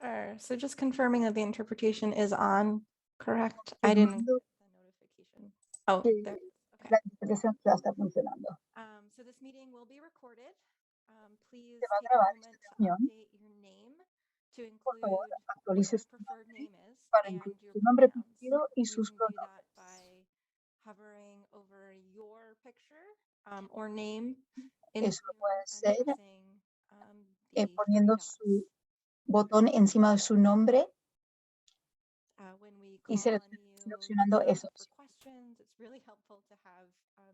Sure. So just confirming that the interpretation is on, correct? I didn't get the notification. Oh, there. Okay. La interpretación ya está funcionando. So this meeting will be recorded. Please Se va a take a grabar moment esta to reunión. update your name to Por favor, include what actualice your su preferred nombre name is para and incluir your su nombre pronouns. preferido y You sus can do that pronombres. by hovering over your picture or name Eso lo puede and hacer pressing the poniendo 3 su dots. botón encima de su nombre When we y call on you seleccionando eso. for questions, it's really helpful to have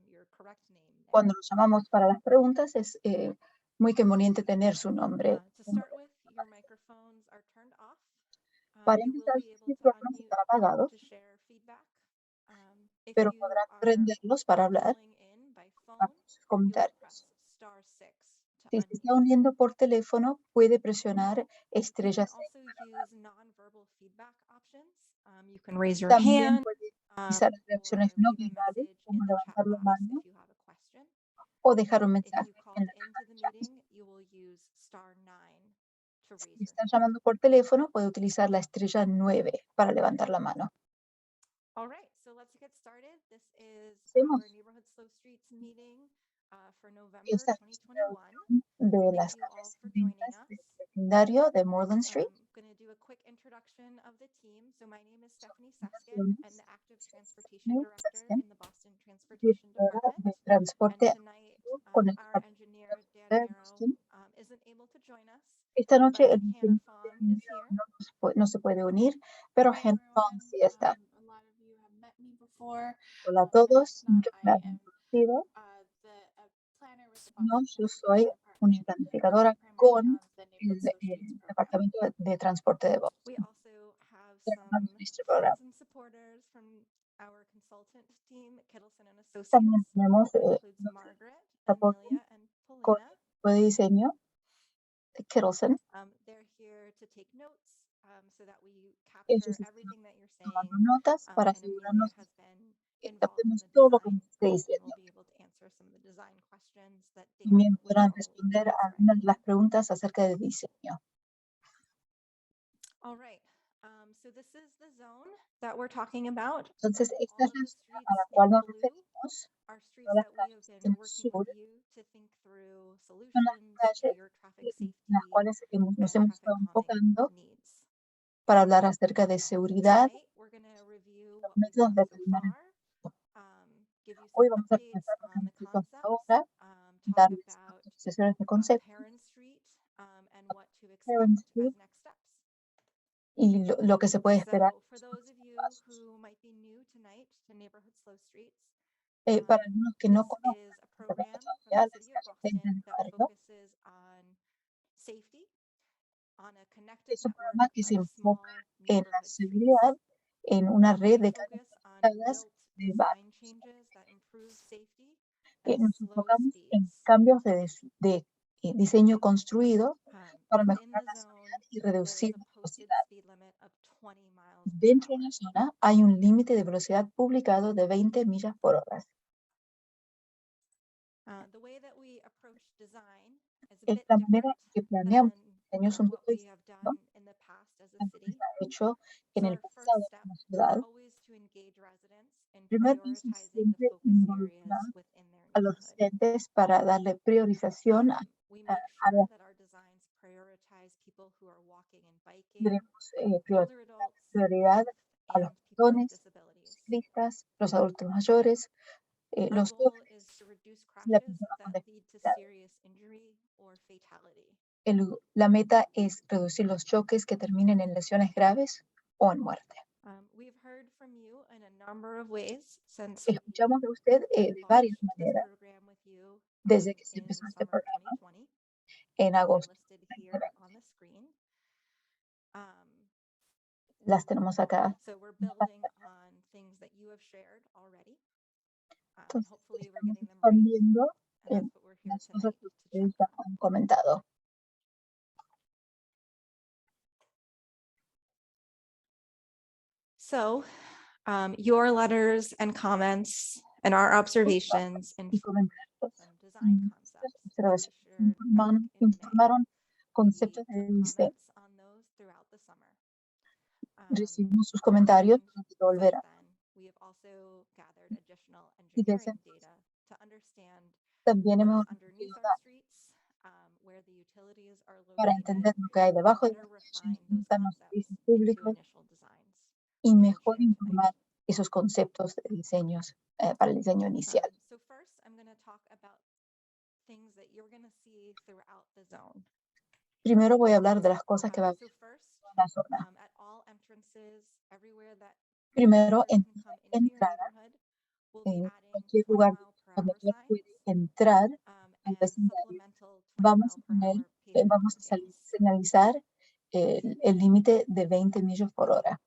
your correct name there. Cuando lo llamamos para las preguntas es muy conveniente tener su nombre. To start with, your microphones are turned off. Para You will empezar, be sus able to micrófonos unmute están apagados, to share feedback. If pero you podrán are prenderlos para hablar calling in by para phone, sus you will comentarios. press *6 to Si se unmute. está uniendo por teléfono, puede presionar You can estrella 6. also use non-verbal feedback options. You can raise your También hand puede utilizar las reacciones no leave a verbales, message como in the levantar chat la box mano if you have a question. o dejar un If mensaje you en called la caja into de the chat. meeting, you will use *9 to raise Si your está hand. llamando por teléfono, puede utilizar la estrella 9 para levantar la mano. All right, so let's get started. This is Hacemos our Neighborhood Slow Streets meeting for November esta 2021. de las Thank you all calles for joining lindas us. del vecindario de Moreland Street. I'm going to do a quick introduction of the team. So my name is Stephanie Seskin. I'm the Active Transportation Director in the Boston Transportation Department. De transporte And tonight, con el our engineer, Dan de Merrow, Boston. isn't able to join us. Esta noche But el Hannah Fong is here. no se puede unir, pero Hi, Hannah Fong everyone. sí está. A lot of you have met me before. Hola a And todos, if not, muchos I me han am conocido. the planner with the No, Boston yo soy Transportation una Department, planificadora working primarily con on the el, Neighborhood Slow Streets program. Departamento de transporte de We Boston. also have some friends and supporters from our consultant team, Kittleson and Associates. También tenemos That includes Margaret, Amelia, and con Paulina. de diseño de Kittleson. They're here to take notes so that we capture Ellos everything that you're saying. tomando notas para And Amelia asegurarnos has been que involved in captemos the todo lo que design nos esté and diciendo. will be able to answer some of the design questions that Dan También would podrán normally responder a answer, I algunas de believe. las preguntas acerca del diseño. All right. So this is the zone that we're talking about. Entonces, esta All es of la the zona a la streets cual in nos blue referimos. are streets Todas las that we have calles been en el working sur with you to think through son las solutions to calles your traffic en safety las cuales nos and hemos traffic estado calming enfocando needs. para hablar acerca de seguridad, Tonight, we're going to review los what we've métodos done de so calmar. far, give you Hoy some vamos a updates empezar on the nosotros concepts, ahora, talk darles about actualizaciones de concepto Heron Street and what to Heron expect Street, as next steps. y lo que se puede esperar. So for those of you who might be new tonight to Neighborhood Slow Streets, Para algunos que no this conocen is a program from todavía the las City of calles Boston del that barrio, focuses on safety on a connected es un network programa que se of small enfoca en la neighborhood streets. seguridad en una red de calles Focus on conectadas built de design barrios. changes that improve safety and Nos slow enfocamos en speeds. cambios de diseño construido para Within mejorar the la zone, seguridad y there is reducir a la posted velocidad. speed limit of 20 miles per Dentro de hour. la zona hay un límite de velocidad publicado de 20 millas por hora. The way that we approach design is a bit La manera different que planeamos than diseños un what poco we have distinto done in the past as a a lo que city. se ha hecho en So el our first pasado step como is ciudad. always to engage residents in Primer paso es prioritizing the siempre focus areas involucrar within their a los neighborhood. residentes para darle priorización a We make áreas. sure that our designs prioritize people who are walking and biking, Tenemos older adults, prioridad a and los people with peatones, disabilities. ciclistas, los adultos mayores, Our los goal jóvenes is to reduce y las crashes personas con that lead to discapacidad. serious injury or fatality. La meta es reducir los choques que terminen en lesiones graves o en muerte. We've heard from you in a number of ways since we Escuchamos de usted de varias launched this maneras program with you desde que se in empezó este summer programa 2020. en agosto. Listed here on the screen. Las tenemos acá. So we're building on things that you have shared already. Entonces, Hopefully we're estamos getting them right. expandiendo And that's what we're here las cosas tonight que to ustedes check ya on. han comentado. So your letters and comments and our observations Y inform comentarios, some design concepts that we shared back in May. informaron conceptos We de took diseño. comments on those throughout the summer. Recibimos sus comentarios And durante todo el since verano. then, we have also gathered additional Y desde engineering data to understand también what hemos is underneath recibido our streets, where the utilities are para located, entender lo que hay to debajo de better las refine calles, those están los concepts servicios into públicos initial designs. y we'll mejor share tonight. informar esos conceptos de diseños para el diseño inicial. So first, I'm going to talk about things that you're going to see throughout the zone. Primero voy a hablar de las cosas que va a haber So first, en la zona. at all entrances, everywhere that Primero, drivers can come into your entrada, neighborhood, we'll be en adding cualquier 20 lugar mile per donde hour usted signs puede entrar al and vecindario, supplemental 20 vamos mile a per poner, hour pavement vamos a markings. señalizar el límite de 20 millas por hora.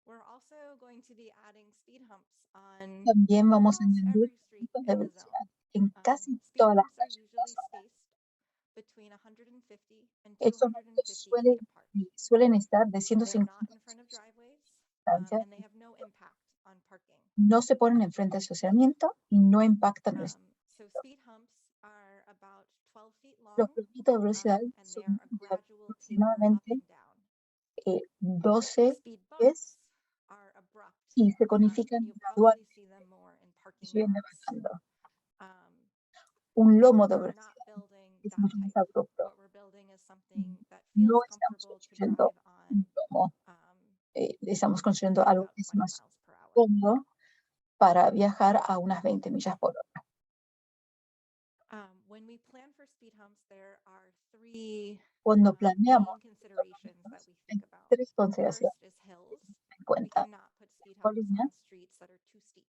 We're also going to be adding speed humps on También vamos a almost añadir every street puntos de in the velocidad zone. en casi Speed todas las humps are calles de la usually zona. spaced between 150 and Estos 250 puntos feet apart. suelen estar de They're 150 not in front of driveways, distancia, and they have no impact on parking. no se ponen enfrente del estacionamiento y no impactan el So speed humps are about 12 feet long, Los puntos de velocidad and they son are a de gradual taper up aproximadamente and down. 12 Speed pies bumps are abrupt, y se and conifican you'll gradualmente, probably see them more in parking subiendo y lots. bajando. Um, Un lomo de we're velocidad not building es that mucho más type. abrupto. What we're building is something that No feels estamos comfortable to construyendo drive on. un lomo, estamos construyendo At algo about que es 20 más miles per hour. cómodo para viajar a unas 20 millas por hora. When we plan for speed humps, there are three Cuando main planeamos, considerations that we hay think about. tres First consideraciones is hills. en We cuenta. cannot put speed humps Colinas, on streets that are too steep.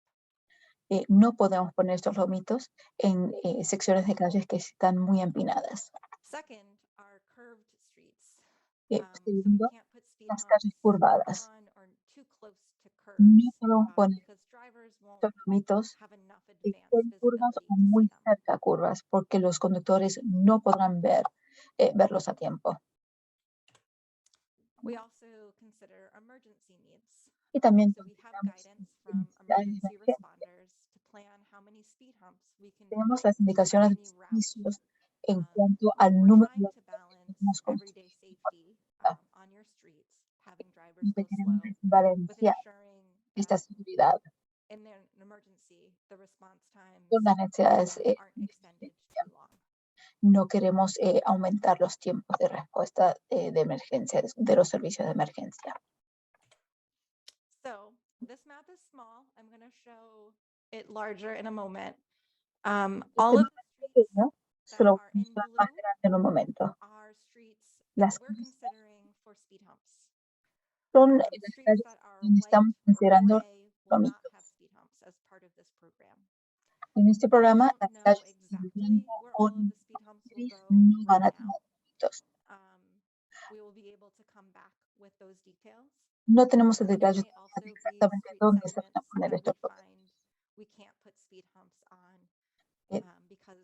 no podemos poner estos lomitos en secciones de calles que están muy empinadas. Second are curved streets. So Segundo, we can't put speed las humps calles curvadas. on or too close to curves No podemos poner because drivers won't estos lomitos have enough que advanced estén curvas visibility o to see muy them. cerca a curvas, porque los conductores no podrán verlos a tiempo. We also consider emergency needs. Y también So we have consideramos guidance from necesidades de emergency emergencia. responders to plan how many speed humps we can Tenemos put las indicaciones on de any route. servicios en cuanto al We're número trying de to balance podemos everyday construir. safety on your streets, having drivers Lo que go queremos slow, es with balancear ensuring esta that seguridad in an emergency, the response times con las necesidades aren't extended too long. no queremos aumentar los tiempos de respuesta de emergencia, de los servicios de emergencia. So this map is small. I'm going to show it larger in a moment. All of the streets Pequeño, that solo are in vamos a más blue grande en un momento. are streets that Las we're considering for speed humps. son las Streets calles that are donde white estamos or considerando gray will not lomitos. have speed humps as part of this program. En este We programa, don't las know calles exactly blanco where o all of the speed humps will gris go no van right a tener now. lomitos. We will be able to come back with those details. No tenemos el There detalle may also de be exactamente street dónde se van a segments poner that we estos lomitos. find we can't put speed humps on Eh, because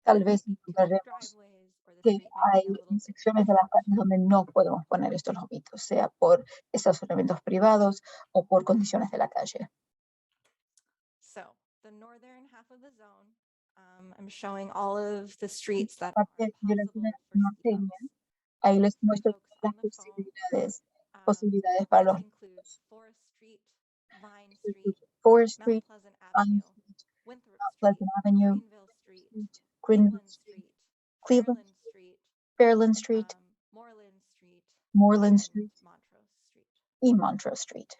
Tal there may vez be too many encontraremos driveways or the que street may hay be a little bit secciones de las calles donde no podemos poner estos lomitos, sea por estacionamientos privados o por condiciones de la calle. So the northern half of the zone, I'm showing all of the streets that Parte are de la possible zona for speed norteña, humps. ahí les For muestro folks las on the phone, posibilidades para this los includes Forest Street, Vine Street, Forest Mount Street, Pleasant Vine Avenue, Street, Winthrop Street, Pleasant Avenue, Greenville Street, Greenville Cleveland Street, Street, Cleveland Fairland Street, Fairland Street, Moreland Street, Moreland and Street Montrose Street. y Montrose Street.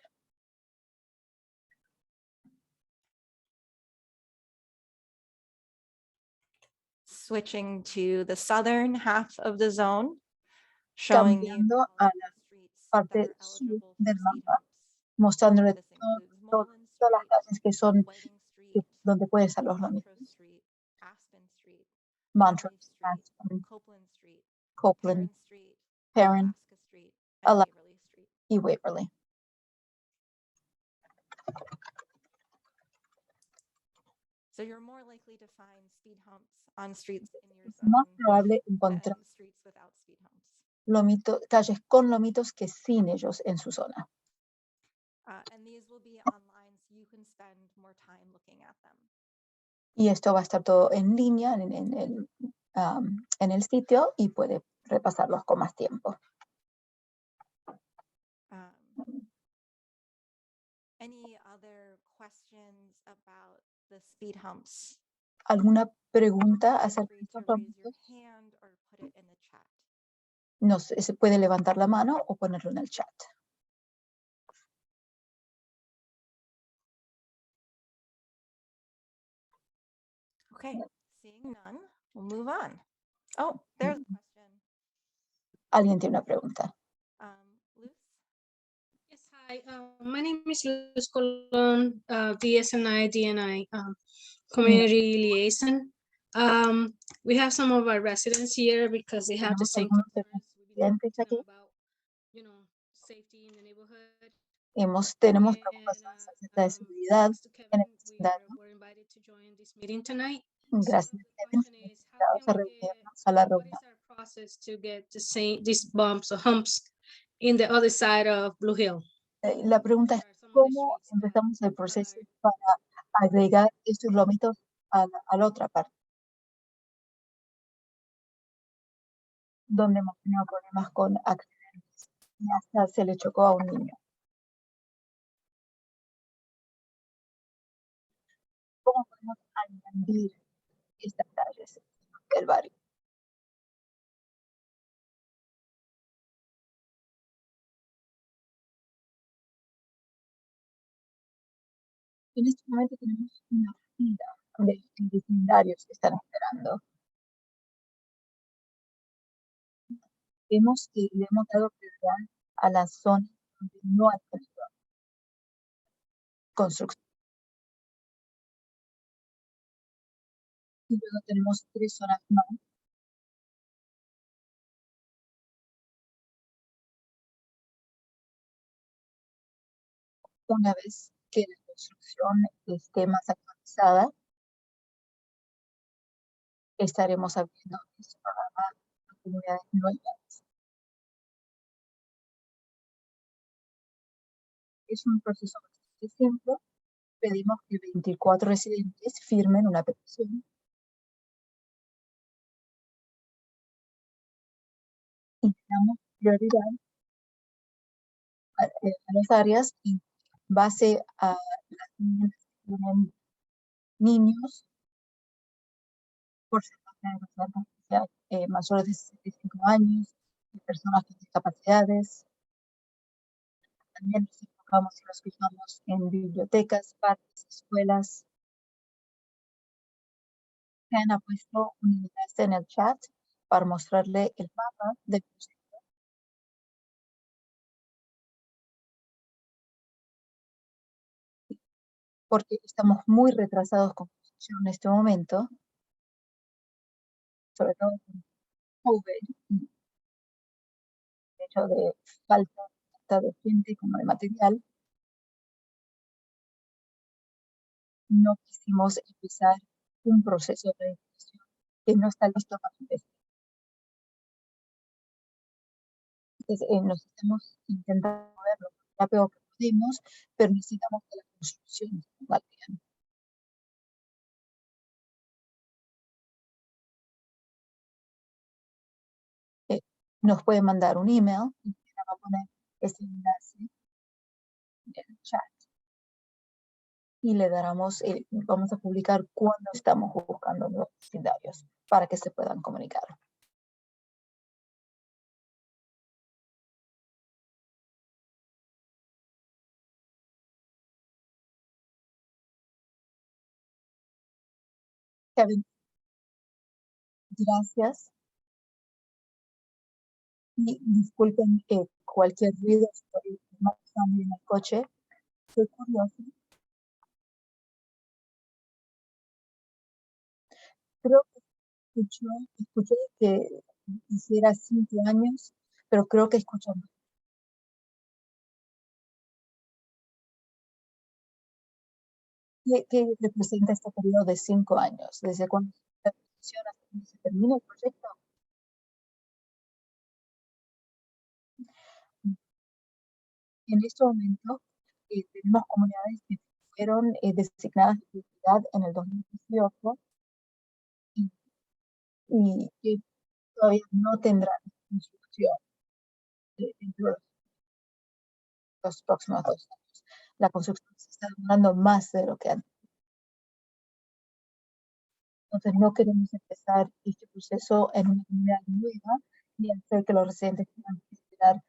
Switching to the southern half of the zone, showing you Cambiando all a of la the streets that parte are sur eligible del for speed mapa, humps. mostrándole This includes Moreland todas las Street, calles que son Whiting Street, donde pueden estar los Montrose lomitos. Street, Aspen Street, Montrose, Beverly Street, Aspen, Copeland Street, Copeland, Perrin Street, Perrin, Alaska Street, and Alaska. Waverly Street. y Waverly. So you're more likely to find speed humps on streets in your Es más zone probable than encontrar streets without speed humps. calles con lomitos que sin ellos en su zona. And these will be online so you can spend more time looking at them. Y esto va a estar todo en línea en el sitio y puede repasarlos con más tiempo. Any other questions about the speed humps? ¿Alguna pregunta Feel acerca de free to estos raise your lomitos? hand or put it in the chat. No sé, se puede levantar la mano o ponerlo en el chat. Okay, seeing none, we'll move on. Oh, there's a question. ¿Alguien tiene una pregunta? Luz? Yes, hi. My name is Luz Colon, DSNI, DNI Community Liaison. We have some of our residents here because they have the Tenemos same algunos de concerns. nuestros We've been clientes talking aquí. about, safety in the neighborhood. Tenemos And, preocupaciones acerca de seguridad thanks to en el Kevin, vecindario. we're invited to join this meeting tonight. Gracias, So the Kevin. question is, how Vamos a can we reunirnos a la what reunión. is our process to get these bumps or humps in the other side of Blue Hill? La pregunta es, There are some other ¿cómo streets that empezamos el people proceso are- para agregar estos lomitos a la otra parte? Donde hemos tenido problemas con accidentes y hasta se le chocó a un niño. ¿Cómo podemos añadir estas calles del barrio? En este momento tenemos una fila de vecindarios que están esperando. Le hemos dado prioridad a la zona donde no hay construcción. Y luego tenemos 3 zonas más. Una vez que la construcción esté más actualizada, estaremos abriendo este programa a comunidades nuevas. Es un proceso bastante simple. Pedimos que 24 residentes firmen una petición y damos prioridad a las áreas en base a las niñas que tienen niños, porcentaje de personas mayores de 65 años, de personas con discapacidades. También nos enfocamos y nos fijamos en bibliotecas, parques, escuelas. Han puesto un enlace en el chat para mostrarle el mapa del proyecto. Porque estamos muy retrasados con construcción en este momento, sobre todo con COVID, de hecho de falta de gente como de material. No quisimos empezar un proceso de edificación que no está listo para empezar. Entonces, nos estamos intentando mover lo más rápido que podemos, pero necesitamos que la construcción salga bien. Nos puede mandar un email y va a poner ese enlace en el chat. Y le daremos, vamos a publicar cuando estamos buscando los vecindarios para que se puedan comunicar. Kevin, gracias. Y disculpen cualquier ruido, estoy manejando en el coche. Estoy curiosa. Creo que escuché que hiciera 5 años, pero creo que escuché mal. ¿Qué representa este periodo de 5 años? ¿Desde cuándo se funciona hasta cuando se termina el proyecto? En este momento tenemos comunidades que fueron designadas de prioridad en el 2018 y que todavía no tendrán construcción. los próximos 2 años. La construcción se está demorando más de lo que antes. Entonces, no queremos empezar este proceso en una comunidad nueva ni hacer que los residentes tengan que esperar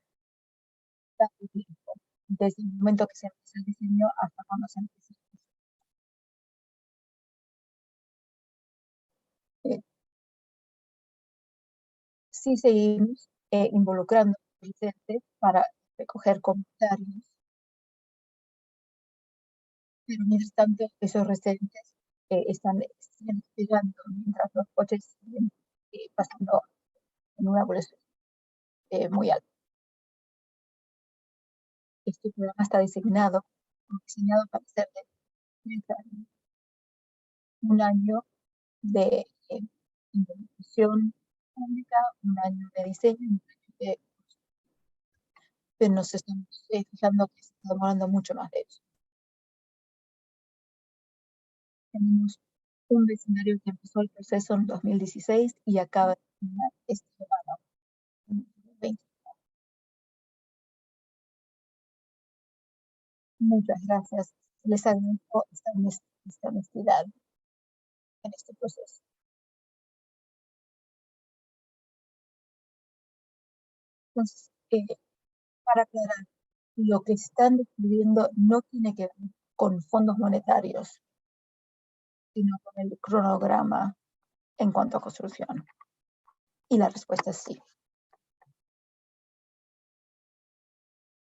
tanto tiempo, desde el momento que se empieza el diseño hasta cuando se empieza. Sí seguimos involucrando a los residentes para recoger comentarios, pero mientras tanto esos residentes siguen esperando mientras los coches siguen pasando en una velocidad muy alta. Este programa está diseñado para ser de 3 años. Un año de implementación pública, un año de diseño, un año de... Pero nos estamos fijando que se está demorando mucho más de eso. Tenemos un vecindario que empezó el proceso en 2016 y acaba de terminar este verano, en 2020. Muchas gracias. Les agradezco esta honestidad en este proceso. Entonces, para aclarar, lo que están describiendo no tiene que ver con fondos monetarios, sino con el cronograma en cuanto a construcción. Y la respuesta es sí.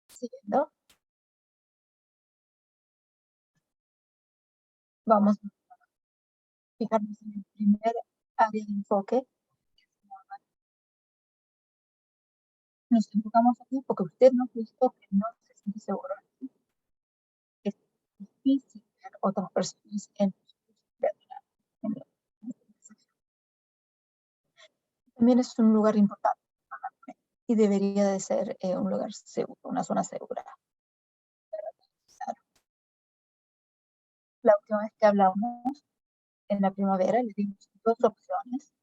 Siguiendo. Vamos a fijarnos en el primer área de enfoque. Nos enfocamos aquí porque usted nos dijo que no se siente seguro. Es difícil ver otras personas en también es un lugar importante y debería de ser un lugar seguro, una zona segura. La última vez que hablamos, en la primavera, le dimos 2 opciones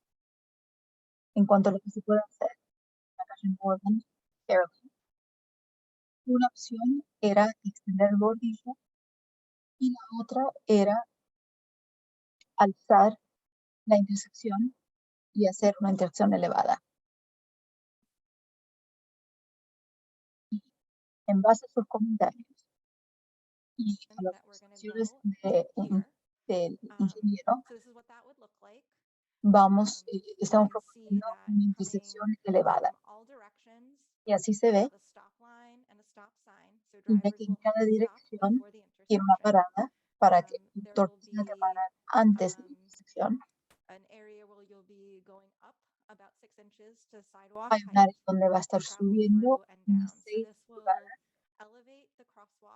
en cuanto a lo que se puede hacer en la calle Moreland. Una opción era extender el bordillo y la otra era alzar la intersección y hacer una intersección elevada. Y en base a sus comentarios y a las observaciones del ingeniero, estamos proponiendo una intersección elevada. Y así se ve, y ve que en cada dirección tiene una parada para que el conductor tenga que parar antes de la intersección. Hay un área donde va a estar subiendo unas 6 pulgadas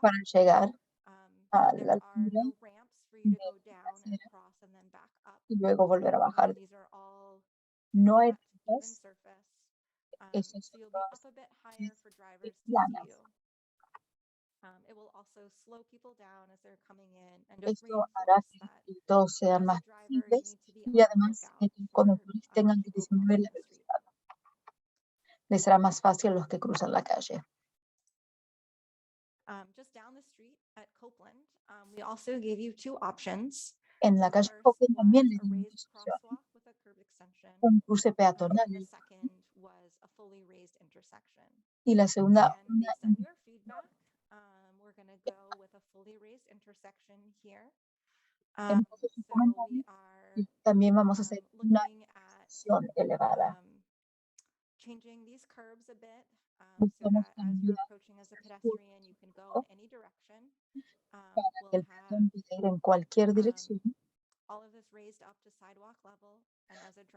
para llegar a la altura de la acera y luego volver a bajar. No hay rampas, esos son los planas. Esto hará que todos sean más visibles y además que los conductores tengan que disminuir la velocidad. Les será más fácil a los que cruzan la calle. En la calle Copeland también les dimos 2 opciones. Un cruce peatonal y la segunda una en base a sus comentarios, y también vamos a hacer una intersección elevada. Buscamos cambiar el curso para que el peatón pueda ir en cualquier dirección.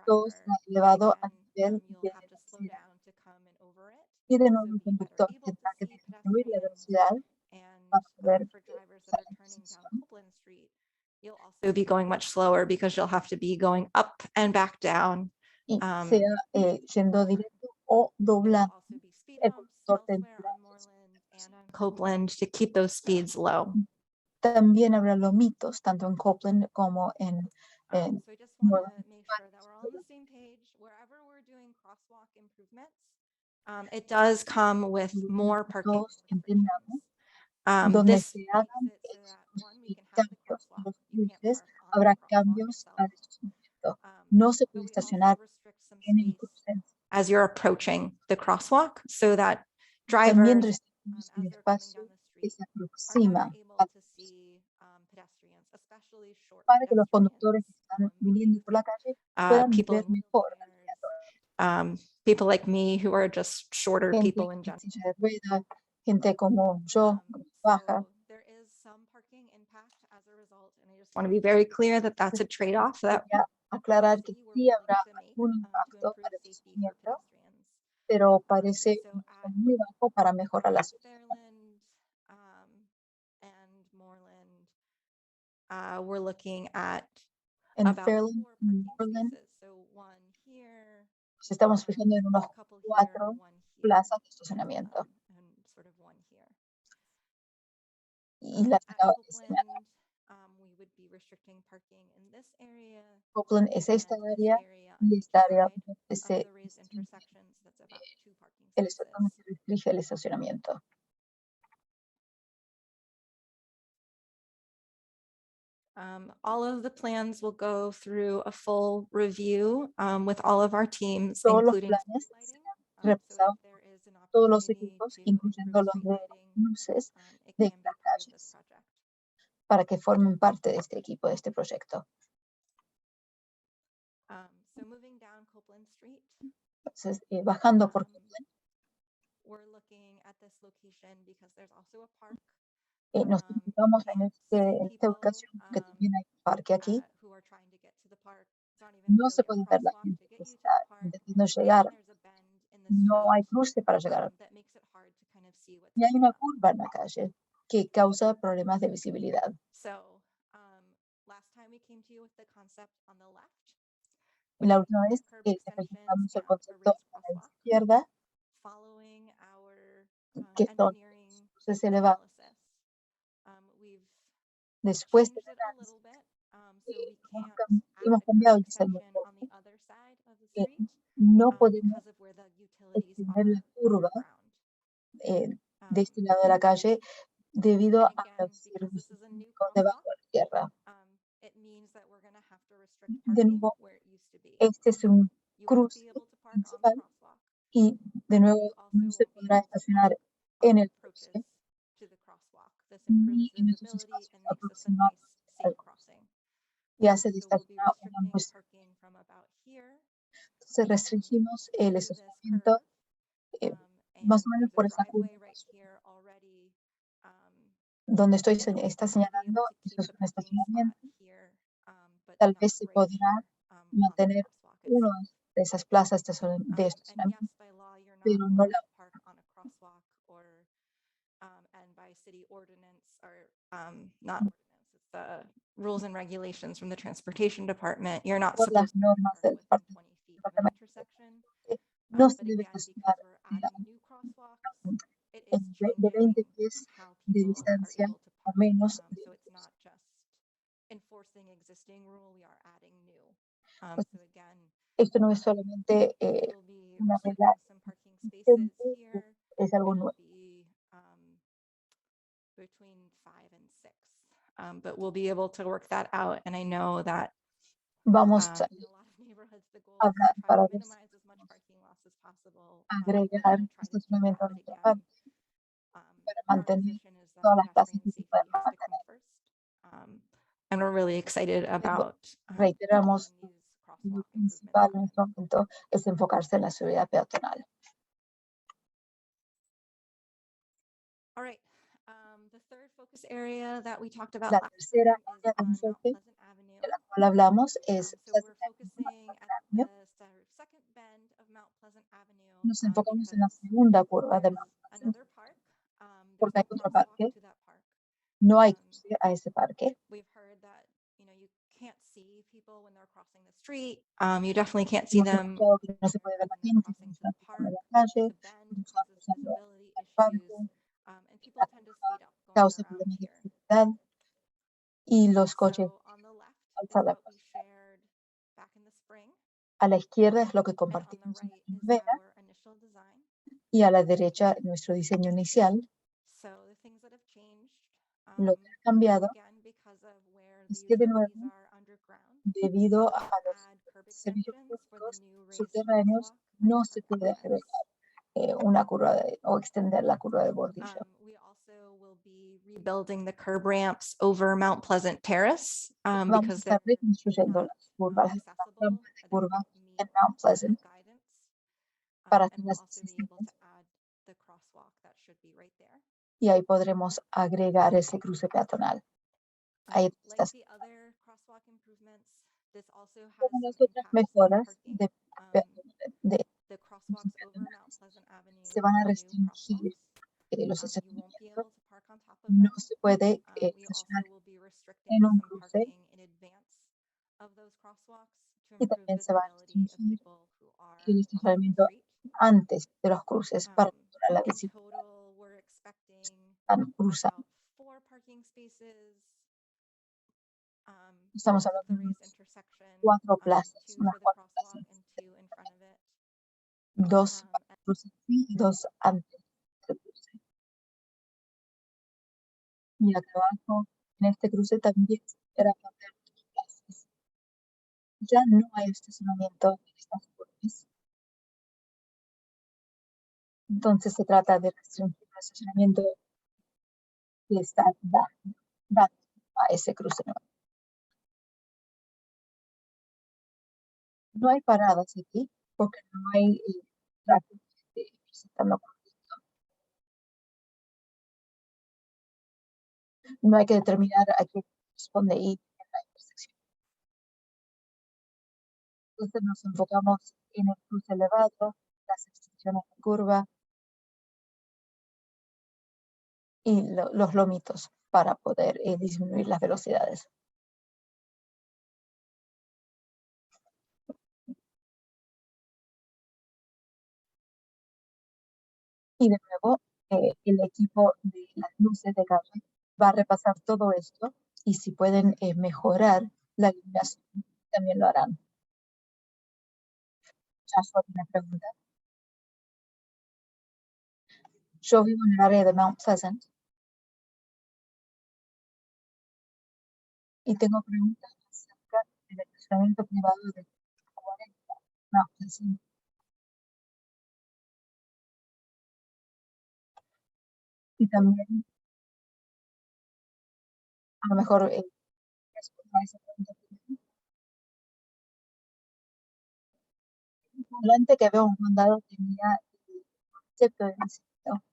Todo está elevado a nivel de la acera. Y de nuevo el conductor tendrá que disminuir la velocidad para poder cruzar la intersección. You'll be going much slower because you'll have to be going up and back down. Y sea yendo directo o doblando. El conductor tendrá Copeland to keep those speeds low. también habrá lomitos, tanto en Copeland como en So I just want Moreland. to make sure that we're all on the same page. Wherever we're doing crosswalk improvements, It does come with Lo more que parking. todos entendamos, restrictions. donde This se makes hagan it so that, estos one, we can have the cambios, crosswalk. los You can't cruces, park on habrá the crosswalk cambios itself. al estacionamiento. Um, No se but puede we also estacionar restrict some en el space cruce. as you're approaching the crosswalk so that También drivers, restringimos as el they're coming espacio down the que street, se are aproxima better able al to see pedestrians, especially short para que los conductores que pedestrians, están viniendo por la calle puedan people ver in mejor al wheelchairs, people like me who are just shorter gente people in en general. silla de ruedas, gente como yo, baja. So there is some parking impact as a result, and I just want to be very clear that that's a trade-off that Quería aclarar que city we're sí willing habrá to make algún to impacto improve para el safety for estacionamiento, pedestrians. pero parece So un costo at muy bajo para mejorar la ciudad. Fairland and Moreland, we're looking at En about Fairland 4 y parking Moreland spaces. So one here, nos estamos fijando en unos a couple here, 4 one here, plazas de estacionamiento. and sort of one here. Y las At acaba de señalar. Copeland, we would be restricting parking in this area Copeland es esta and this área area on y each esta área side donde of se the raised restringe intersections. That's about 2 parking el spaces. donde se restringe el estacionamiento. All of the plans will go through a full review with all of our teams, Todos los including planes street lighting. serán So if repasados there is an todos los opportunity equipos, to incluyendo improve los de street lighting, luces it de can be las part of this calles, project. para que formen parte de este equipo, de este proyecto. So moving down Copeland Street, Entonces, bajando por Copeland, we're looking at this location because there's also a park. nos enfocamos en esta ubicación que también hay un parque aquí. Who are trying to get to the park. It's not even No se really a puede ver la crosswalk gente to que get you to está the park. intentando And llegar. there's a bend in the No hay street cruce para llegar. that makes it hard to kind of see what's Y hay going una on. curva en la calle que causa problemas de visibilidad. So last time we came to you with the concept on the left. La última vez curb que extensions presentamos el and a concepto raised a la crosswalk. izquierda, Following our que son engineering cruces elevados. analysis, we've Después de changed it la a little bit, so we hemos can't hemos add a cambiado curb el diseño extension on the other side of the porque street no podemos because of where the utilities extender are la curva underground. de este lado de la calle debido And a again, los because this servicios is a new públicos debajo crosswalk, de la tierra. it means that we're going to have to restrict De parking nuevo, where it used to be. este es un You won't cruce be able to park on the principal crosswalk. y de nuevo You also no se won't be podrá able to estacionar park en on el approaches cruce to the crosswalk. This ni improves en esos visibility espacios and makes this a aproximados nice, al safe crossing. y hace de So we'll be estacionar una restricting luz. parking from about here Entonces restringimos el to this estacionamiento curve, más o and menos there's por a esa driveway curva right here already. donde está We'll be señalando, able to eso keep es the un parking estacionamiento. spot here, but Tal not vez se right podrá here, on the mantener crosswalk uno itself. de esas plazas de And estacionamiento, yes, by law, you're not pero no allowed la to park on a crosswalk or, and by city ordinance or not ordinance, it's the rules and regulations from the transportation department. You're not por las supposed to normas park del within 20 feet of an departamento. intersection. No se But debe again, because estacionar we're adding new crosswalks, it de is 20 changing pies how de people are distancia able to o park. menos. So it's not just enforcing existing rule, we are adding new. So again, Esto no es solamente we'll be una restricting regla some parking spaces existente, here. es algo It'll nuevo. be between 5 and 6, but we'll be able to work that out. And I know that Vamos in a lot of neighborhoods, the goal is hablar to try para to minimize as much parking loss as possible. We're agregar gonna try to do estacionamiento that, a but nuestra again, parte para our mantener position is that todas las plazas pedestrian que se safety puedan has to come mantener. first. And we're really excited about Reiteramos, making these lo crosswalk principal en improvements este momento es enfocarse en la seguridad peatonal. All right. The third focus area that we talked about La last tercera time área de is on Mount enfoque Pleasant Avenue. de la cual hablamos es So we're focusing at the second bend of Mount Pleasant Avenue. nos enfocamos en la Because segunda curva de there's Mount Pleasant, another park. There's porque hay no otro crosswalk parque, to that park. no hay cruce a ese parque. We've heard that you can't see people when they're crossing the street. You definitely can't see Hemos them escuchado que no se puede ver la when they're gente crossing cuando to está the cruzando park. la calle, The bend cuando está causes cruzando visibility el parque, issues, and people tend to speed up going causa around problemas de here. visibilidad y los coches So on the left is alzan la what we shared back in the spring, a la izquierda es lo que and on the compartimos en right la is primavera our initial design. Y a la derecha, nuestro diseño inicial. So the things that have changed, Lo que ha cambiado again, because of where the es que de utilities nuevo, are underground, debido a can't los add curb servicios extensions for the públicos new raised subterráneos, crosswalk no at se curb puede cuts. agregar una curva o extender la curva de bordillo. We also will be rebuilding the curb ramps over Mount Pleasant Terrace Vamos a because estar they're reconstruyendo not las curvas, las accessible rampas de that curva meet en Mount the Pleasant guidance. para And we'll hacerlas also be able to accesibles. add the crosswalk that should be right there. Y ahí podremos agregar ese cruce peatonal. Ahí Like está. the other crosswalk improvements, this also has Como some las otras impacts on mejoras parking. de The crosswalks over Mount Pleasant Avenue se van a are new restringir crosswalks. los You won't be able estacionamientos. to park on top of No them. se puede We estacionar also will be restricting en un some cruce parking in advance of those crosswalks to y improve también se va a visibility of restringir people who are el crossing the estacionamiento street. antes de los cruces para mejorar la In visibilidad. total, we're expecting Están cruzando. about 4 parking spaces. Estamos Both of the hablando raised de intersection, 4 plazas, 2 unas for the 4 crosswalk plazas, and 2 in front of it. 2 And cruces y 2 antes del cruce. Y acá abajo, en este cruce también se espera cambiar 2 plazas. Ya no hay estacionamiento en estas curvas. Entonces se trata de restringir el estacionamiento que está dando a ese cruce nuevo. No hay paradas aquí porque no hay tráfico presentando conflicto. No hay que determinar a quién corresponde ir en la intersección. Entonces nos enfocamos en el cruce elevado, las extensiones de curva y los lomitos para poder disminuir las velocidades. Y de nuevo, el equipo de las luces de calle va a repasar todo esto y si pueden mejorar la iluminación, también lo harán. Joshua tiene pregunta. Yo vivo en el área de Mount Pleasant y tengo preguntas acerca del estacionamiento privado de 40 Mount Pleasant. Y también, a lo mejor, responder a esa pregunta primero. Adelante que veo un mandado tenía el concepto de diseño,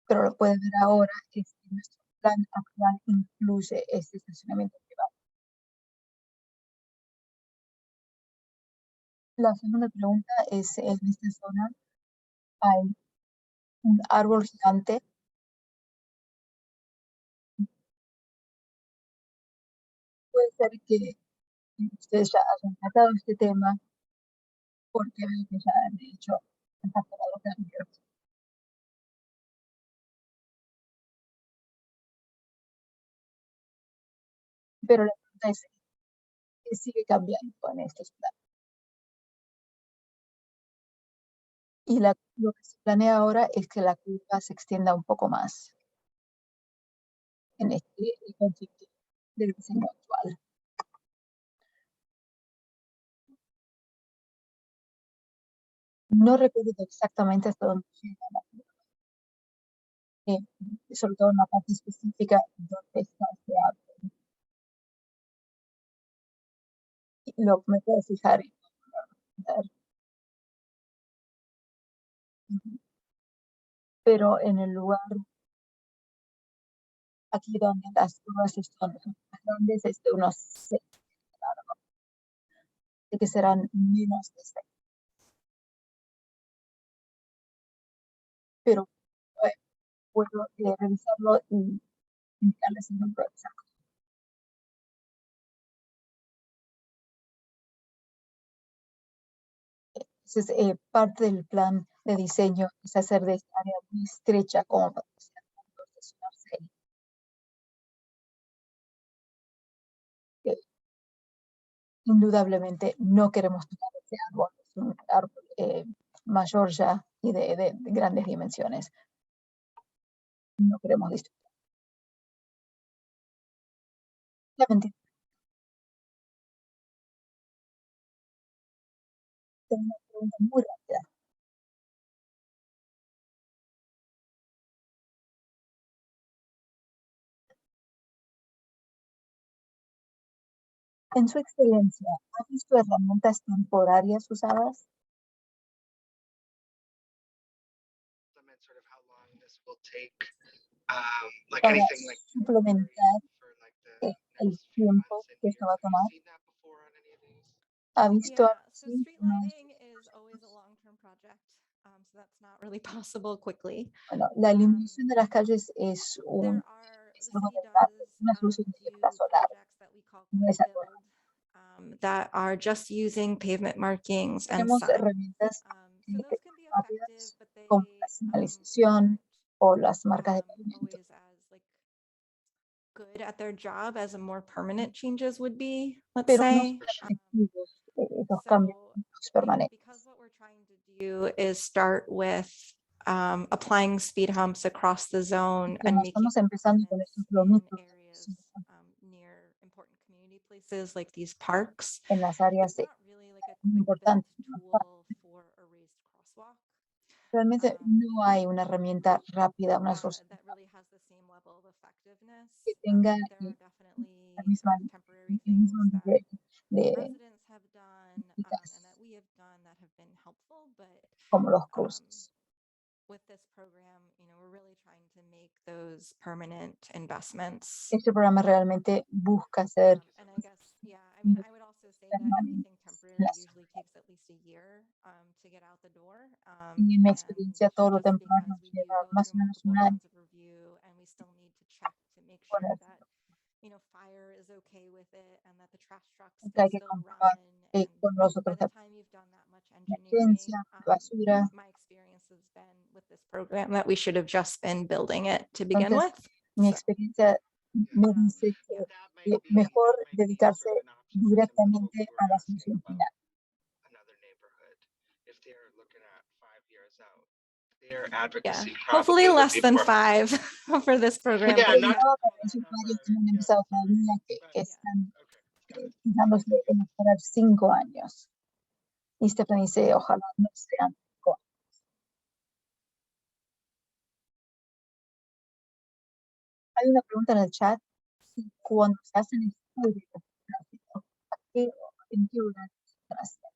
pero lo puede ver ahora, es que nuestro plan actual incluye este estacionamiento privado. La segunda pregunta es, en esta zona hay un árbol gigante. Puede ser que ustedes ya hayan tratado este tema porque veo que ya han hecho cambios. Pero la pregunta es, ¿qué sigue cambiando en estos planes? Y lo que se planea ahora es que la curva se extienda un poco más en este concepto del diseño actual. No recuerdo exactamente hasta dónde llega la curva. Sobre todo en la parte específica donde está este árbol. Lo me puedo fijar y ver. Pero en el lugar aquí donde las curvas son más grandes es de unos 6 de largo, de que serán menos de 6. Pero puedo revisarlo y indicarles el número exacto. Entonces, parte del plan de diseño es hacer de esta área muy estrecha como para que sea fácil estacionarse ahí. Indudablemente no queremos tocar ese árbol, es un mayor ya y de grandes dimensiones. No queremos disturbar. La mentira. Tengo una pregunta muy rápida. En su experiencia, ¿ha visto herramientas temporarias usadas? Limit sort of how long this will take, like Para anything like suplementar for like the el next few tiempo months and que esto va a years. Have tomar. you seen that before on any of these? ¿Ha visto Yeah, algo so así? street ¿No es? lighting is always a long-term project, so that's not really possible quickly. Bueno, la iluminación de las calles es There un are, es the algo city de largo, does una solución de do plazo largo. projects that we call No quick es algo build, that are just using pavement markings and Tenemos signs. herramientas So those can be rápidas effective, but they como la señalización o las marcas de pavimento. always as like good at their job as a more permanent changes would be, let's Pero no say. son efectivos los cambios permanentes. Because what we're trying to do is start with applying speed humps across the zone and Como making estamos empezando con estos improvements kilómetros in areas near important community places like these parks. en las áreas It's not really like a muy quick build importantes. tool for a raised crosswalk. Realmente no hay una herramienta rápida, una solución That really has the same level of effectiveness. que tenga There are definitely la misma, temporary el mismo things that nivel de residents have done eficaz and that we have done that have been helpful, but como los cruces. with this program, we're really trying to make those permanent investments. Este programa realmente busca hacer And I guess, I would also say that anything temporary Las- usually takes at least a year to get out the door. y en mi and experiencia todo lo just temporario because we do lleva go más o through menos un multiple año. rounds of review and we still need to check to make sure Poner- that fire is okay with it and that the trash trucks que can hay que still comprobar run. con And los by otros the time you've done that much engineering, emergencia, basura. my experience has been with this program that we should have just been building it to begin Entonces, with. Mi So, experiencia me dice que That might be mejor that might be dedicarse sort of an option for some of the directamente folks who a are la asking solución about final. another neighborhood. If they're looking at 5 years out, their advocacy hopefully probably would less be than more- 5 for this program. Yeah, but not Pero to en sus that fallos number, que no han yeah, empezado sorry. todavía, que But- están Okay, got it. fijándose en esperar 5 años. Y Stephen dice, ojalá no sean 5 años. Hay una pregunta en el chat, si cuando se hacen estudios de tráfico, ¿en qué horario se hacen?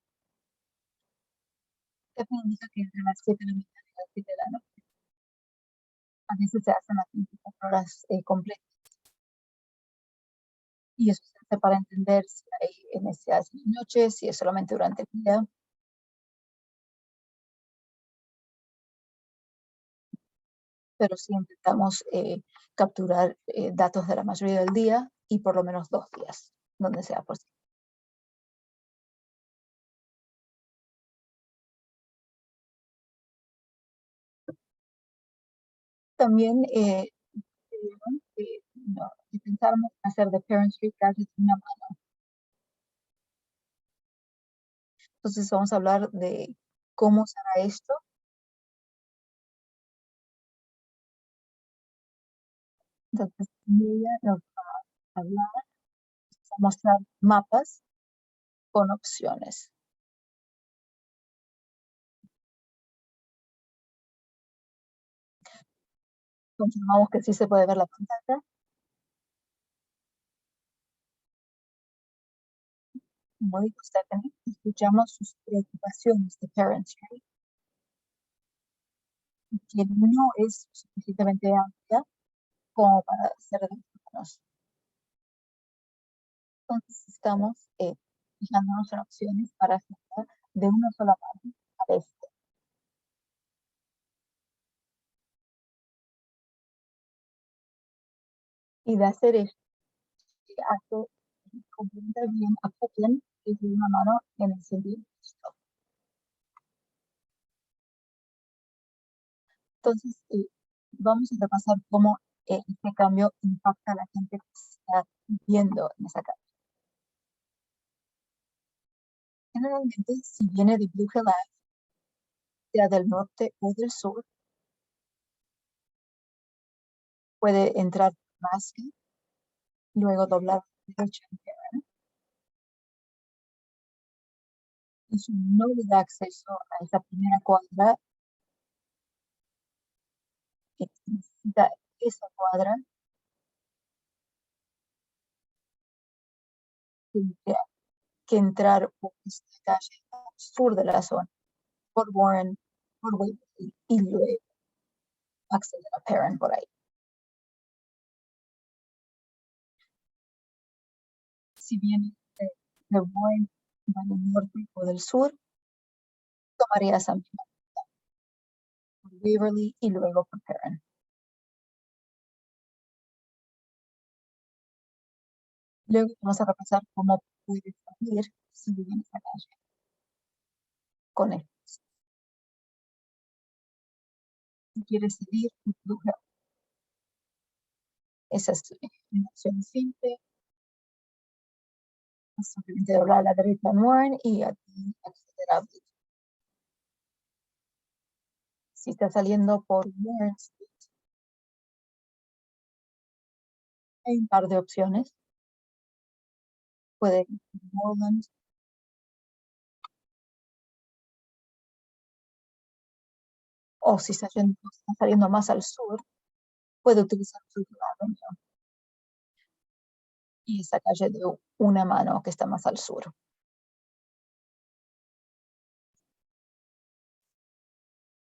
Stephen indica que entre las 7 de la mañana y las 7 de la noche. A veces se hacen las 24 horas completas. Y eso se hace para entender si hay necesidades en la noche, si es solamente durante el día. Pero sí intentamos capturar datos de la mayoría del día y por lo menos 2 días, donde sea posible. También pidieron que pensáramos hacer de Parent Street Gadgets una mano. Entonces vamos a hablar de cómo se hará esto. Entonces ella nos va a hablar, a mostrar mapas con opciones. Confirmamos que sí se puede ver la pantalla. Como dijo Stephanie, escuchamos sus preocupaciones de Parent Street, que no es suficientemente amplia como para ser de los humanos. Entonces estamos fijándonos en opciones para hacerla de una sola mano a este. Y de hacer esto, complementa bien a Copeland, que es de una mano en el sentido de esto. Entonces, vamos a repasar cómo este cambio impacta a la gente que está viviendo en esa calle. Generalmente, si viene de Blue Hill Ave, sea del norte o del sur, puede entrar por Nebraska, luego doblar a la derecha en Perrin. Eso no le da acceso a esa primera cuadra. Necesita esa cuadra. Tendría que entrar por esta calle al sur de la zona, por Warren, por Waverly, y luego acceder a Perrin por ahí. Si viene de Warren, va del norte o del sur, tomaría esa misma ruta, por Waverly y luego por Perrin. Luego vamos a repasar cómo puede salir si vive en esa calle con esto. Si quiere salir, esa es una opción simple. Simplemente doblar a la derecha en Warren y aquí acceder a Blue. Si está saliendo por Warren Street, hay un par de opciones. Puede ir por Moreland, o si está saliendo más al sur, puede utilizar su Avenue y esa calle de una mano que está más al sur.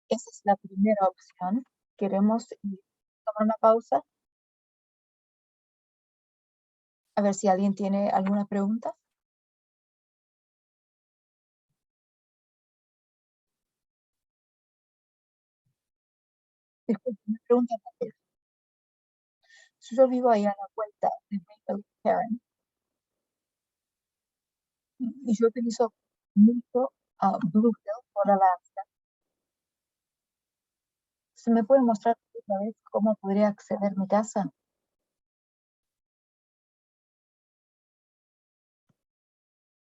Esa es la primera opción. Queremos tomar una pausa. A ver si alguien tiene alguna pregunta. Disculpe, una pregunta rápida. Yo vivo ahí a la vuelta de Perrin y yo utilizo mucho Blue Hill por Alaska. ¿Se me puede mostrar otra vez cómo podría acceder a mi casa?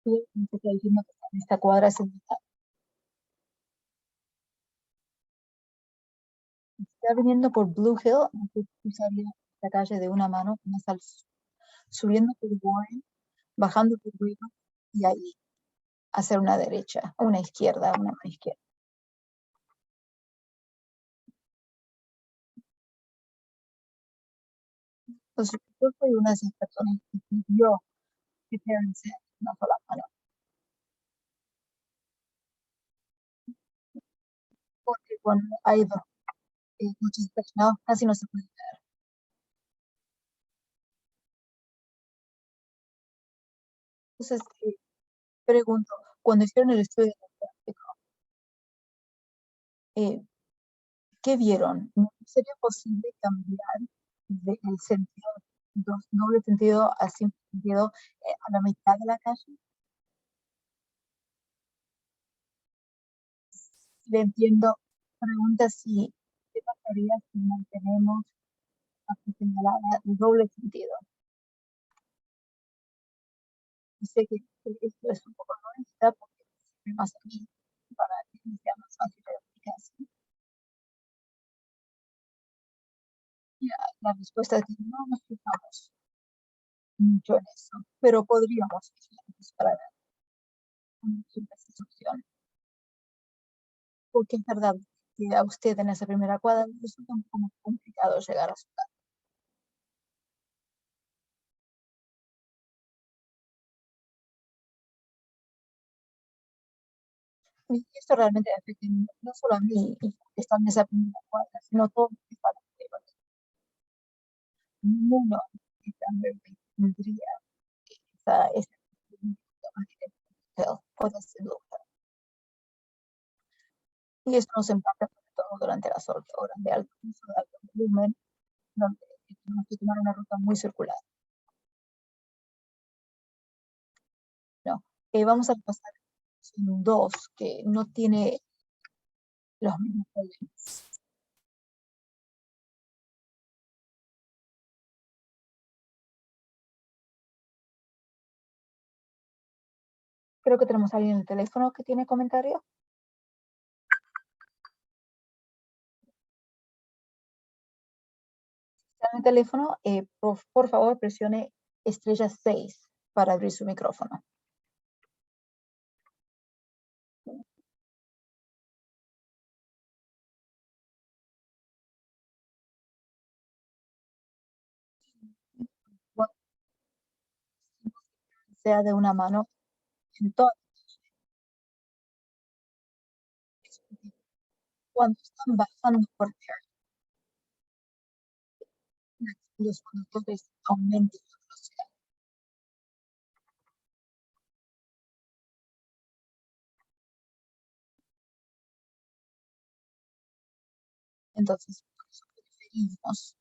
Sí, me está diciendo que en esta cuadra es el mitad. Está viniendo por Blue Hill, usaría esta calle de una mano, más al subiendo por Warren, bajando por Weaver y ahí hacer una derecha, una izquierda, una mano izquierda. Entonces, yo soy una de esas personas que pidió que Perrin sea una sola mano. Porque cuando hay dos muchas personas, casi no se puede ver. Entonces, pregunto, cuando hicieron el estudio de tráfico, ¿qué vieron? ¿No sería posible cambiar del sentido, doble sentido a simple sentido a la mitad de la calle? Le entiendo. Pregunta si, ¿qué pasaría si mantenemos aquí señalada el doble sentido? Y sé que esto es un poco egoísta porque sirve más a mí para que sea más fácil de aplicación. La respuesta es que no nos fijamos mucho en eso, pero podríamos fijarnos para ver esa opción. Porque es verdad que a usted en esa primera cuadra resulta un poco complicado llegar a su casa. Y esto realmente afecta no solo a mí, y que están en esa primera cuadra, sino a todos los que están alrededor. Ninguno que está tendría esa puede ser loca. Y esto nos impacta sobre todo durante las horas de alto uso, de alto volumen, donde tenemos que tomar una ruta muy circular. No. Vamos a pasar en dos que no tiene los mismos problemas. Creo que tenemos a alguien en el teléfono que tiene comentario. está en el teléfono, por favor presione estrella 6 para abrir su micrófono. Sea de una mano en todo. Cuando están bajando por tierra, los conductores aumentan la velocidad. Entonces, por eso preferimos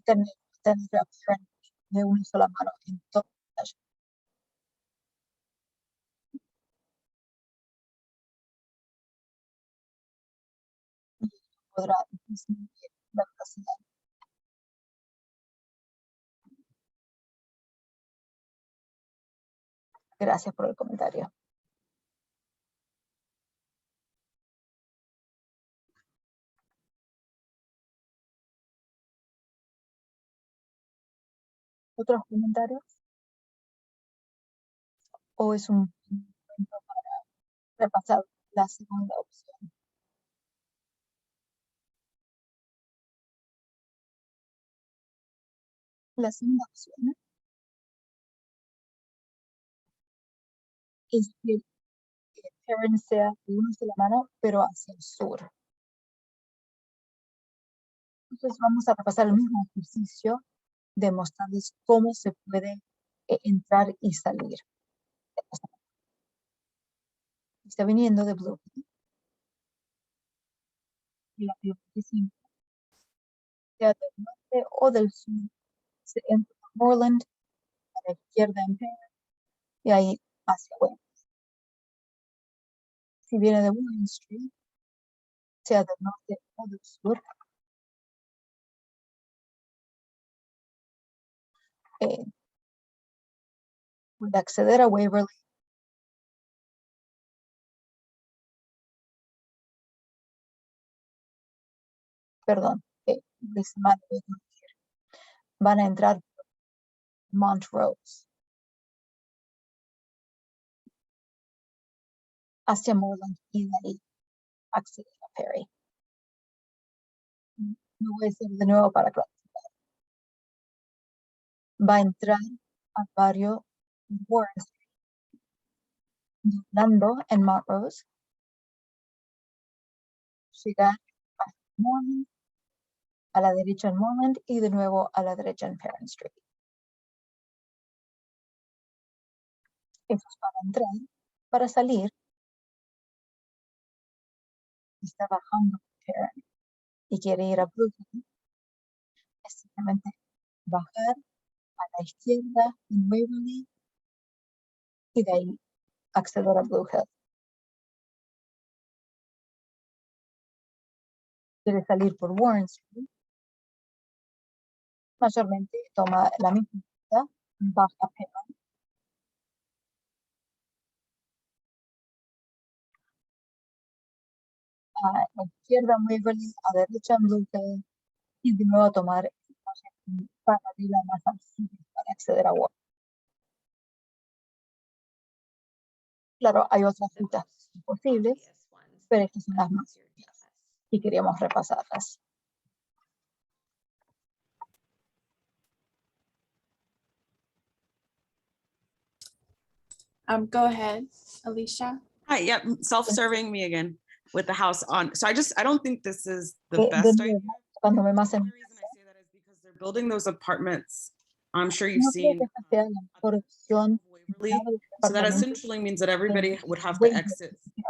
tener la opción de una sola mano en todo. Podrá disminuir la velocidad. Gracias por el comentario. ¿Otros comentarios? ¿O es un momento para repasar la segunda opción? La segunda opción es que el parent sea de una sola mano, pero hacia el sur. Entonces vamos a repasar el mismo ejercicio de mostrarles cómo se puede entrar y salir. Está viniendo de Blue Hill. Y la primera sea del norte o del sur, se entra por Moreland, a la izquierda en Penn, y ahí hacia West. Si viene de William Street, sea del norte o del sur, puede acceder a Waverly. Perdón, van a entrar por Montrose hacia Moreland y de ahí acceder a Perry. Lo voy a hacer de nuevo para clarificar. Va a entrar al barrio Warren Street, doblando en Montrose, llegar a Moreland, a la derecha en Moreland y de nuevo a la derecha en Perry Street. Eso es para entrar. Para salir, está bajando Perry y quiere ir a Brooklyn, es simplemente bajar a la izquierda en Waverly y de ahí acceder a Blue Hill. Quiere salir por Warren Street, mayormente toma la misma ruta, baja Penn, a la izquierda en Waverly, a la derecha en Blue Hill y de nuevo a tomar el paralela más al sur para acceder a Warren. Claro, hay otras rutas posibles, pero estas son las más obvias y queríamos repasarlas. Go ahead, Alicia. Hi, yep, self-serving me again with the house on. So I don't think this is the De best idea. nuevo, tocándome más The en only reason I say that is because they're building those apartments. I'm sure you've no creo seen que esta sea la mejor opción. Waverly. So that essentially means that everybody would have to Waverly, exit que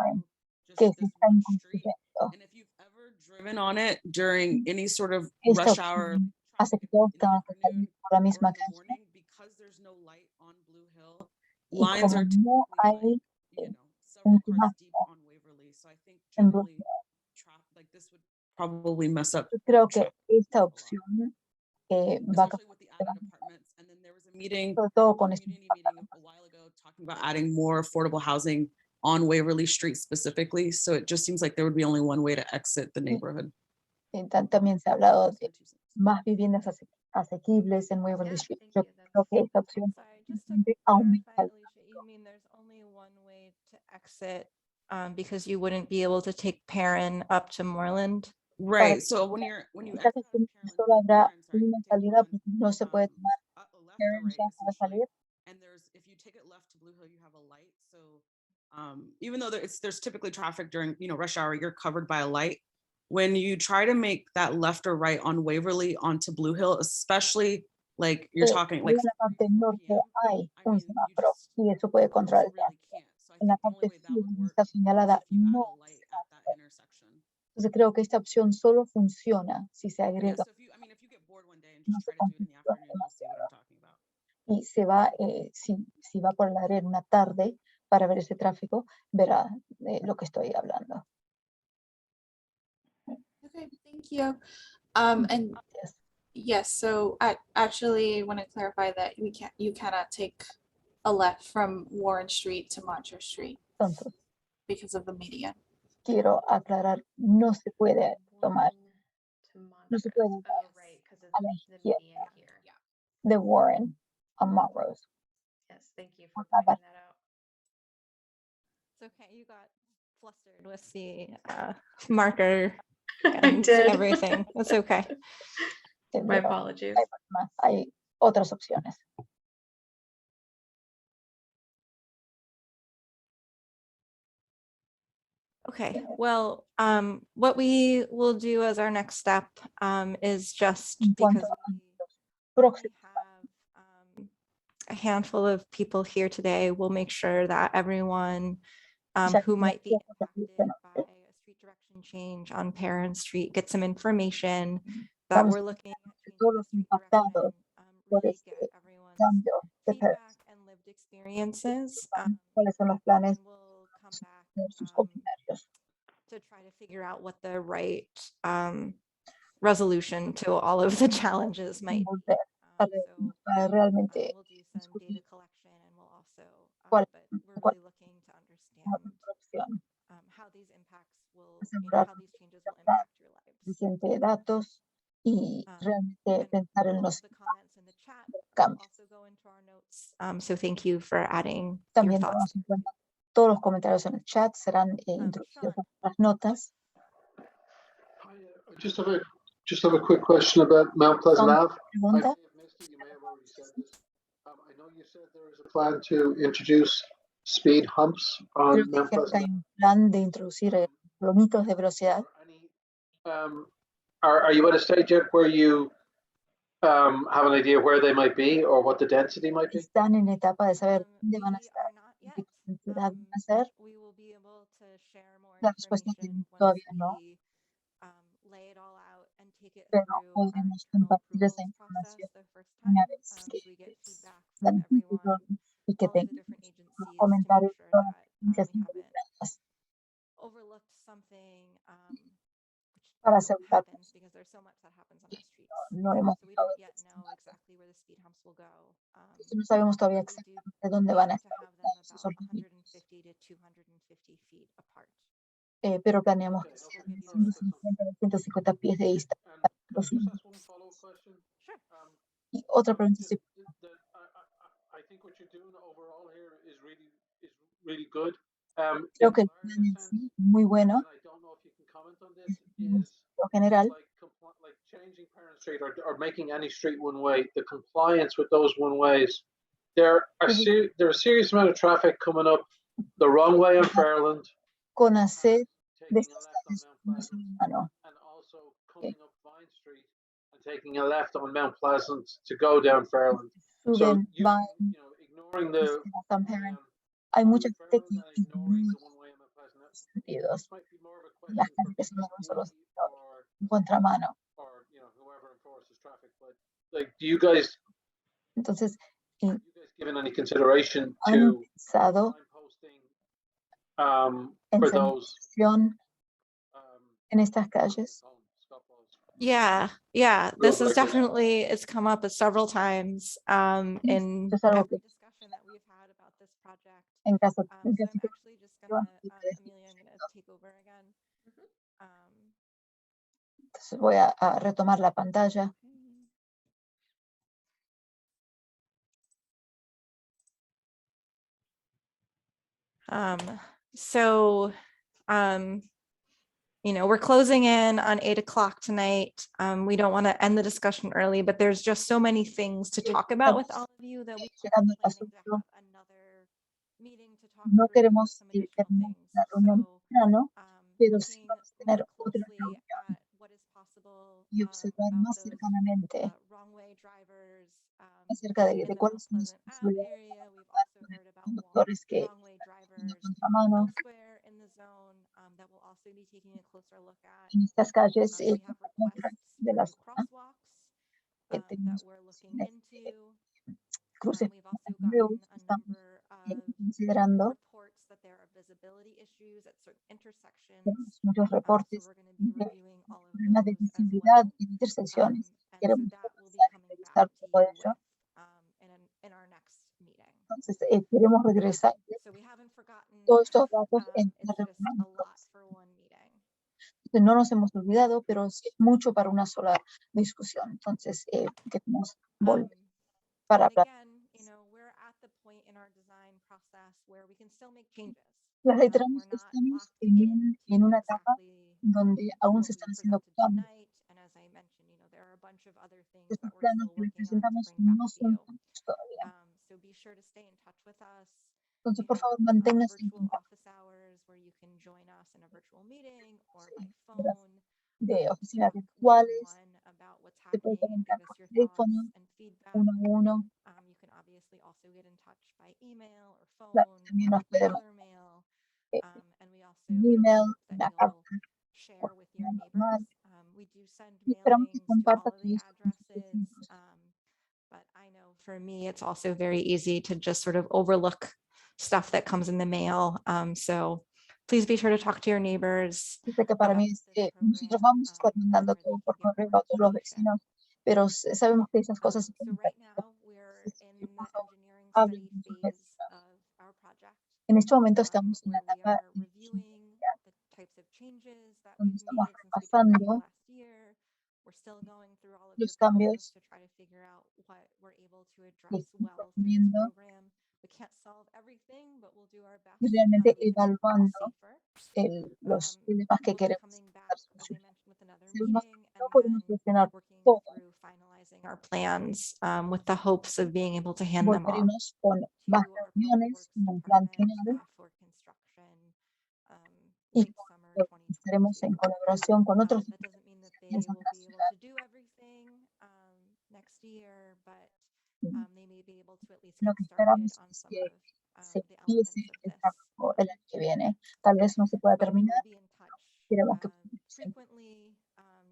just se this está one en street. construyendo. And if you've ever driven on it during any sort of Esta rush hour opción hace que todos tengan que salir por la misma calle. morning, because there's no light on Blue Hill, Y lines como are no hay you know, un several cars deep semáforo on Waverly. So I think en Blue generally like this would probably mess up. Yo creo que esta opción va a Especially with the added apartments. And then there was a meeting, sobre todo con este community meeting a while ago talking about adding more affordable housing on Waverly Street specifically. So it just seems like there would be only one way to exit the neighborhood. también se ha hablado más viviendas asequibles en Waverly Yeah, Street. thank Yo you. creo que esta I'm opción sorry, just to simplemente clarify, aumenta el Alicia, you mean there's only one way to exit because you wouldn't be able to take Perrin up to Moreland? Right. So when you esta exit out of sección Carolyn, solo habrá Perrin, sorry, una take salida one, porque no se puede tomar a left or Perrin right ya para essentially. salir. And if you take it left to Blue Hill, you have a light. So even though there's typically traffic during rush hour, you're covered by a light. When you try to make that left or right on Waverly onto Blue Hill, especially like you're talking like En la parte 3, 4 norte p.m., hay I un mean, semáforo y eso puede you just controlar el really tráfico. can't. So I En la think the only parte way that sur would donde work está is señalada if you add no. a light at that intersection. Entonces creo que esta opción solo funciona si se Yeah, agrega so if you get bored one day and no just se try to do it in the conflictúa afternoon, you'll see what I'm talking about. y se va, si va por el área en una tarde para ver ese tráfico, verá lo que estoy hablando. Okay, thank you. And Gracias. yes, so I actually want to clarify that you cannot take a left from Warren Street to Montrose Street Entonces, because of the median. quiero aclarar, no se puede tomar, no se puede Oh, right, because of a la the izquierda median here. de Warren a Montrose. Yes, thank you for Acá pointing that out. It's okay, you got flustered with the marker I and did. everything. It's okay. My Pero apologies. hay más, hay otras opciones. Okay, well, what we will do as our next step is just En because cuanto a we los only próximos, have a handful of people here today, we'll make sure that everyone ya who que might be las cosas impacted dicen, by a street direction change on Perrin Street get some information that vamos we're a looking at que changing todos the los street impactados direction, por really este get everyone's cambio de feedback and lived experiences. cuáles son los planes And we'll come back de sus comentarios. to try to figure out what the right resolution to all of the challenges might be. Volver So para realmente we'll do some data collection and we'll also, cuál but we're cuál really looking to es understand la mejor opción. how these impacts will, Asegurar how these changes will impact your lives. suficiente datos y realmente And pensar en all los of the comments in the chat will cambios. also go into our notes. So thank you for adding your También thoughts. tomamos en cuenta todos los comentarios en el chat, serán introducidos Sean. en las notas. I just have a quick question about Mount Pleasant Son Ave. I may preguntas. have missed it. You may have already said this. I know you said there is a plan to introduce speed humps Creo on que Mount dijeron que hay Pleasant un plan de introducir lomitos de velocidad. Ave. Are you at a stage yet where you have an idea where they might be or what the density might be? Están en etapa de saber dónde van a We estar, are not qué yet. cantidad van a ser. We will be able to share more La respuesta es que information once todavía no, we lay it all out and take it pero through our podremos internal compartir esa approvals process información the first time. una vez So que we get feedback from dan everyone, título y que all of the tengan different agencies los to make comentarios de sure todas las that agencias we haven't involucradas overlooked something which para often asegurar que happens because there's so much that happens on our streets. no hemos So we dejado don't de yet know estimar. exactly where the speed humps will go. No sabemos todavía But we do exactamente dónde van a aim to estar have them ubicados esos about lomitos, 150 to 250 feet apart. pero planeamos que Okay, sean We'll give de you some 150 a 250 pies de distancia. And can I Los just ask lomitos. one follow-up question? Sure. Y otra pregunta, si I think what you're doing overall here is really good. creo In que a el larger plan en sense, sí es muy bueno, and I don't know if you can comment on this, en un is sentido general, like changing Parent Street or making any street one way, the compliance with those one ways. There are a serious amount of traffic coming up the wrong way on Fairland, con hacer de taking a estas left on calles Mount una Pleasant, sola mano. and also coming up Vine Street and taking a left on Mount Pleasant to go down Fairland. So Suben, you van, ignoring the San Perrin. Hay mucha gente que ignoring ignora the one way on Mount Pleasant. los sentidos, This might be more of a las question calles que son de un solo for sentido, en contramano. or whoever enforces traffic. But like, do you guys Entonces, given any consideration ¿han to pensado signposting en for those señalización en estas calles? Yeah, this is Like this. definitely, it's come up several times in Es algo every que discussion that we've had about this project. en caso So I'm casi que actually just gonna, Amelia, I'm gonna take over again. entonces voy a retomar la pantalla. Okay. So, you know, we're closing in on 8 o'clock tonight. We don't want to end the discussion early, but there's just so many things to talk about with all of you that we are Llegando al planning to asunto, have another meeting to talk no through queremos some additional terminar things. la reunión So, temprano, pero sí looking vamos a tener more otra closely reunión at what is possible y observar about más those cercanamente wrong way drivers acerca de in the cuáles Mount son las Pleasant Ave posibilidades area. We've de also heard about conductores que wrong way van a drivers contramano elsewhere in the zone that we'll also be taking a closer look at. en estas calles We have otras requests de for la new zona crosswalks que that tenemos we're looking into. cruces We've also nuevos gotten que a estamos number of considerando. reports that there are visibility issues at certain intersections. Tenemos muchos So reportes we're going to be de reviewing all of problemas de those as visibilidad well. en intersecciones. And so Queremos that will be revisar y coming back revisar to todo you ello. with in our next meeting. Entonces, queremos regresar So we haven't forgotten. todos estos datos en la It's just reunión. a lot for one meeting. Entonces, no nos hemos olvidado, pero sí es mucho para una sola discusión. Entonces, queremos volver para And hablar. again, you know, we're at the point in our design process where we can still make changes. Las We're reiteramos que not estamos locked en una etapa exactly donde aún what se we están haciendo presented cambios. tonight. And as I mentioned, you know, there are a bunch of other things Estos that we're planos still que les working on to presentamos bring no back to son you. tantos todavía. So be sure to stay in touch with us. Entonces, We por have favor, manténganse en virtual contacto office hours where you can join us in a virtual meeting or by horas phone. de oficinas Talk virtuales. one-on-one about what's Se puede happening and comentar give us por your thoughts teléfono, and feedback. uno a uno. You can obviously also get in touch by email or phone Claro, también or nos podemos regular mail. eh, And we also un really email, hope una that you'll carta share with your normal. neighbors. We do send Y esperamos que mailings to all compartan of the esto con sus addresses. vecinos. But I know for me, it's also very easy to just sort of overlook stuff that comes in the mail. So please be sure to talk to your neighbors. Yo sé que para mí es que nosotros vamos a estar mandando todo por correo a todos los vecinos, pero sabemos que esas cosas se So pueden right perder. now, we're in the Por favor, engineering hablen study con sus phase vecinos. of our project, En este momento estamos en la where we etapa are de reviewing the types of changes that donde we've estamos made since we talked to you repasando last year. We're still going through all of los your comments cambios to try to figure out what we're able to que address estamos well through this proponiendo program. We can't solve everything, but we'll do our best y realmente to make it evaluando safer. los problemas que We'll be queremos coming back, dar as I solución. mentioned, with another Sabemos meeting que no and podemos then gestionar working todo. through finalizing our plans with the hopes of being able to hand them off Volveremos con to más our public reuniones, works con un plan department final for construction y late summer estaremos 2022. en colaboración con otros That doesn't mean that they piensan will en la be able ciudad. to do everything next year, but they may be able to at least Lo get que started esperamos on es some que of se the empiece elements of el this. trabajo el año que viene. Tal vez no se pueda But we will terminar, be in touch queremos que frequently.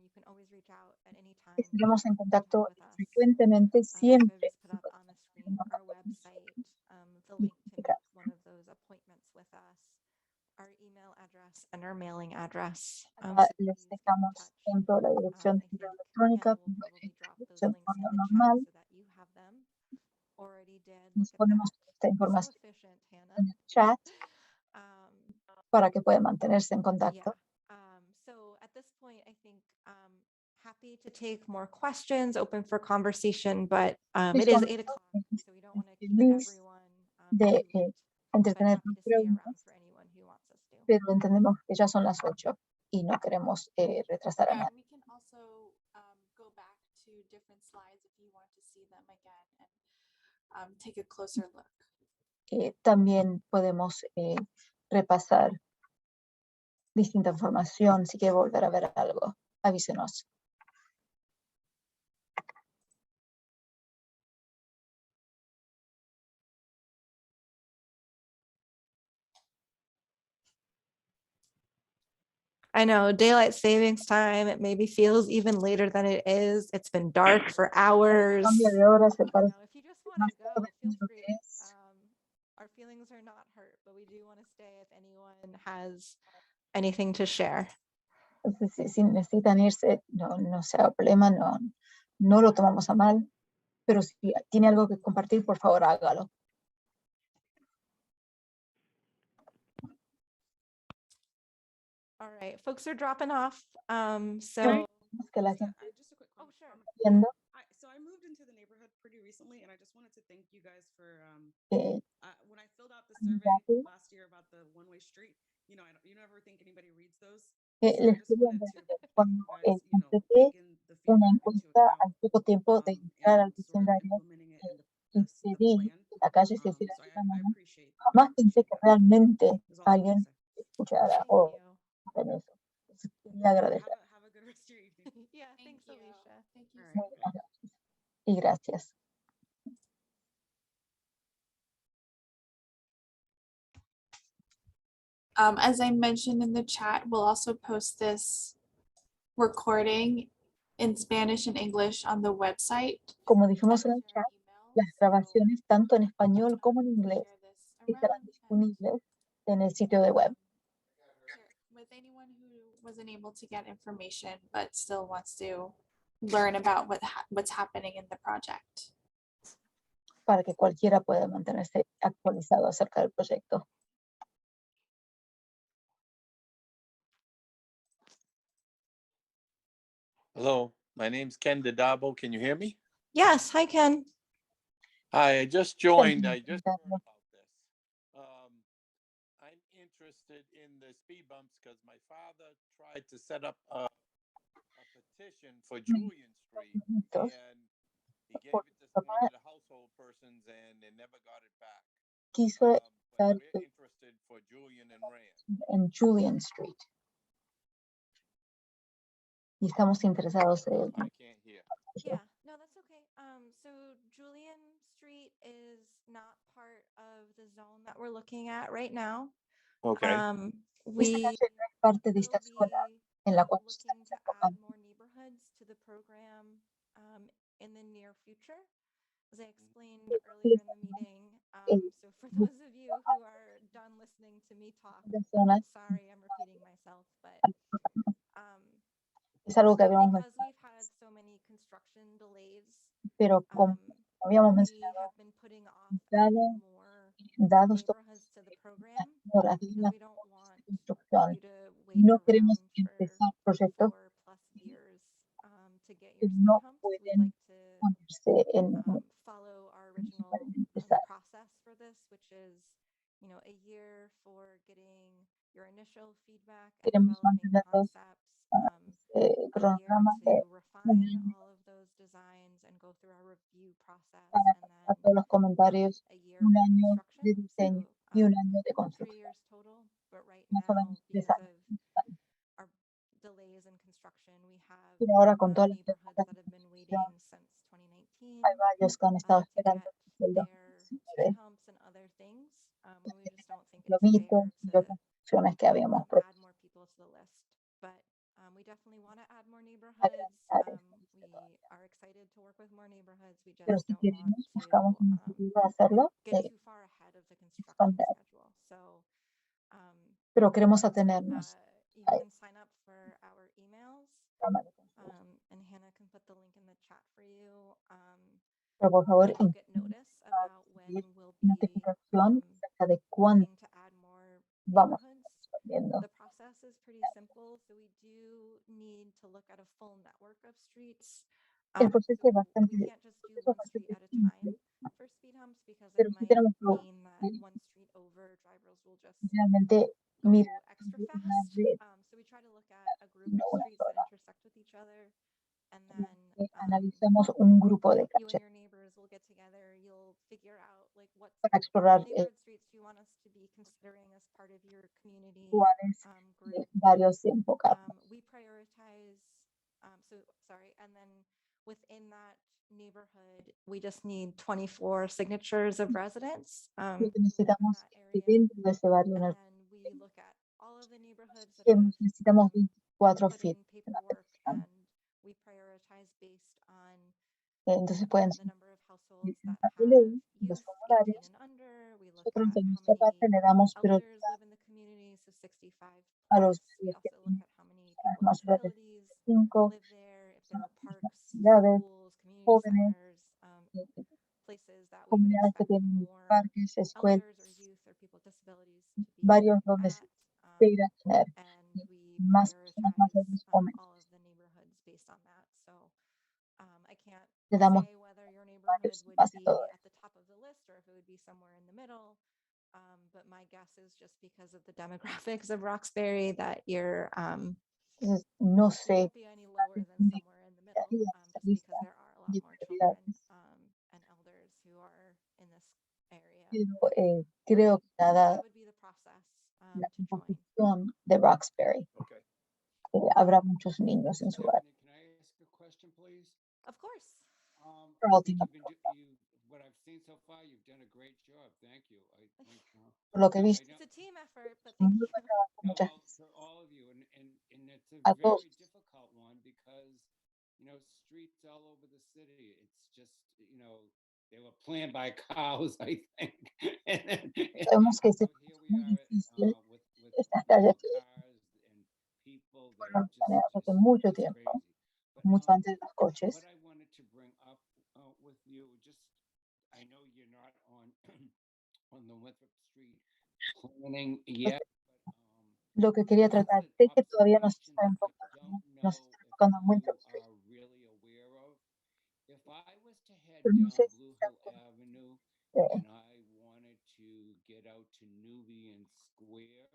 You can always reach out at any time. estaremos en contacto with us. frecuentemente, So siempre. I've just put up on the screen our website, the link to make one of those appointments with us, our email address and our mailing address. Acá So les please get in dejamos touch. tanto la dirección I de think correo electrónica Hannah will como probably drop those dirección de links in correo the chat normal. so that you have them. Already did. Nos Look at ponemos that. esta So información efficient, Hannah. en el chat Um, para que puedan mantenerse en contacto. So at this point, I think happy to take more questions, open for conversation, but it is 8 o'clock, so we don't want to keep Feliz everyone de too late, but entretener happy con to stay around preguntas, for anyone who wants us to. pero entendemos que ya son las 8 y no queremos retrasar a Yeah, nadie. we can also go back to different slides if you want to see them again and take a closer look. También podemos repasar distinta información. Si quiere volver a ver algo, avísenos. I know daylight savings time, it maybe feels even later than it is. It's been dark for hours. Cambio de hora se parece If you just want más to go, tarde de feel lo free. que es. Our feelings are not hurt, but we do want to stay if anyone has anything to share. Entonces, si necesitan irse, no sea problema, no lo tomamos a mal, pero si tiene algo que compartir, por favor, hágalo. All right, folks are dropping off. So Que la gente Just a quick Oh, comment. sure. viendo. So I moved into the neighborhood pretty recently, and I just wanted to thank you guys for Eh, when I filled out the survey candidato, last year about the one-way street. You know, you never think anybody reads those. eh, So I les just quería wanted to agradecer thank cuando you guys, you know, completé taking the una feedback into encuesta al account poco tiempo de entrar al and sort of vecindario implementing it in y the pedí plan. que la calle se hiciera So de esta I manera. appreciate Jamás pensé que that. realmente Is all I wanted to alguien say. escuchara Thank o you. en eso. Entonces, quería agradecer. Have a good rest of your evening. Yeah, Thank thanks, you. Alicia. Thank you All so right. Muy buenas noches y gracias. As I mentioned in the chat, we'll also post this recording in Spanish and English on the website. Como dijimos en and el share chat, email, las so grabaciones tanto en español I'm como en gonna inglés share this estarán around and, disponibles en el sitio de web. share with anyone who wasn't able to get information but still wants to learn about what's happening in the project. Para que cualquiera pueda mantenerse actualizado acerca del proyecto. Hello, my name's Ken Dadabo. Can you hear me? Yes, hi, Ken. Hi, I just joined. I just heard Intentando. about this. I'm interested in the speed bumps because my father tried to set up a petition for Julian Street Minutos. and he gave it to one of the household persons and they never got it back. Quiso But estar we're interested for Julian and Rand. en Julian Street. Y estamos interesados en I can't hear. Yeah, no, that's okay. So Julian Street is not part of the zone that we're looking at right now. Okay. Esta We calle no es parte de will esta zona be en la cual se está looking to add enfocando. more neighborhoods to the program in the near future. As I explained earlier in the meeting, so for those of you who are done listening to me talk, Personas, sorry, I'm repeating myself, but es algo que habíamos because mencionado, we've had so many construction delays, pero como um, habíamos we mencionado, have been putting off dado, adding more dados todos neighborhoods to the program horas de because la we don't want construcción, you to wait no queremos around for empezar proyectos 4+ years to get que your speed no humps. We'd pueden like to ponerse en follow our original empezar. process for this, which is, you know, a year for getting your initial feedback and Queremos developing mantener los concepts, a year cronogramas de to refine año all of those designs and go through our review process, para and pasar then todos los comentarios, a year un for año de construction. diseño So y un año de 3 construcción. years total, but right Más o now, menos 3 because años. of our delays in construction, we have Pero ahora con todas las neighborhoods demoras that de have been construcción, waiting since 2019 hay varios que han estado to esperando get desde el their speed 2019. humps and other things. And we just don't think Los it's fair mitos y to otras opciones que habíamos add propuesto. more people to the list. But we definitely want to add more neighborhoods. We are excited to work with more neighborhoods. We Pero just si don't queremos, want buscamos to una iniciativa de hacerlo, get too far ahead of the construction expander. schedule. So Pero queremos atenernos you a can sign up for our emails, programa de construcción. and Hannah can put the link in the chat for you. Pero por favor, You'll get notice about when we'll be notificación acerca de cuándo looking to add more vamos neighborhoods. viendo. The process is pretty simple, so we do need to look at a full network of streets. El proceso So es bastante, we can't just do proceso one street bastante at a simple, time for speed humps because it pero sí might tenemos que mean that one street over drivers will just realmente go mirar extra una fast. vez, So we try to look at a group of no una streets that sola. intersect with each other, and then Analizamos un grupo de you and calles your neighbors will get together. You'll figure out like what para explorar neighborhood streets do you want us to be considering as part of your community cuáles group. varios se enfocar. We prioritize. So sorry, and then within that neighborhood, we just need 24 signatures of residents. Lo que who live in necesitamos that es que area. dentro de ese barrio, And then we look at all of the neighborhoods that que have necesitamos 24 put in firmas. paperwork, and we prioritize based on Entonces pueden the number of households ser that papeleo, have los youth 18 formularios. and under. We look Nosotros at de how nuestra parte many le damos elders prioridad live in the community, so 65 a los plus. We que also look tienen at how many las people with mayores de disabilities 5, live there, if there are parks, actividades, schools, community jóvenes, centers, places that we would comunidades que expect tienen more parques, escuelas, elders or youth or people with disabilities to be varios donde se at. espera tener And we más personas mayores prioritize o menos. all of the neighborhoods based on that. So I can't Le damos say whether your neighborhood varios neighborhood would más y todo be eso. at the top of the list or if it would be somewhere in the middle. But my guess is just because of the demographics of Roxbury that you're Entonces, no you sé won't be any lower than dónde somewhere in the middle, quedaría esa just lista because there are a lot de more children prioridades. and elders who are in this area. Pero creo que That dada would be the process la to join. composición de Roxbury, Okay. habrá muchos niños en su hogar. Stephanie, can I ask a question, please? Of course. Pero I think última, what I've seen so far, you've done a great job. Thank you. I think, por lo que he I visto, It's a team effort, but muy thank buen you. trabajo, muchas gracias to all of you, and it's a a very todos. difficult one because, streets all over the city, it's just, they were planned by cows, I think. And Sabemos que so es here we muy are difícil with estas calles cars and people that fueron are planeadas hace just mucho it's tiempo, crazy. But mucho antes de los coches. what I wanted to bring up with you, just I know you're not on on the Winthrop Street planning yet, but Lo que quería this is tratar, an sé que todavía nos observation está that I enfocando, don't nos know está if enfocando en you Winthrop Street, are really aware of. If I was to head pero no sé down si Blue están Hill Avenue conscientes. and I wanted to get out to Nubian Square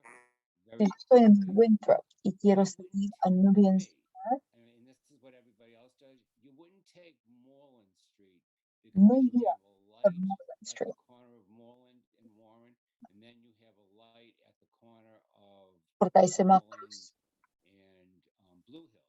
Si very yo estoy en quickly, Winthrop y quiero you wouldn't seguir a take Nubian me. Square, I mean, this is what everybody else does. You wouldn't take Moreland Street because no you iría have a por light Moreland at the Street. corner of Moreland and Warren, and then you have a light at the corner of Porque hay Moreland semáforos and Blue Hill.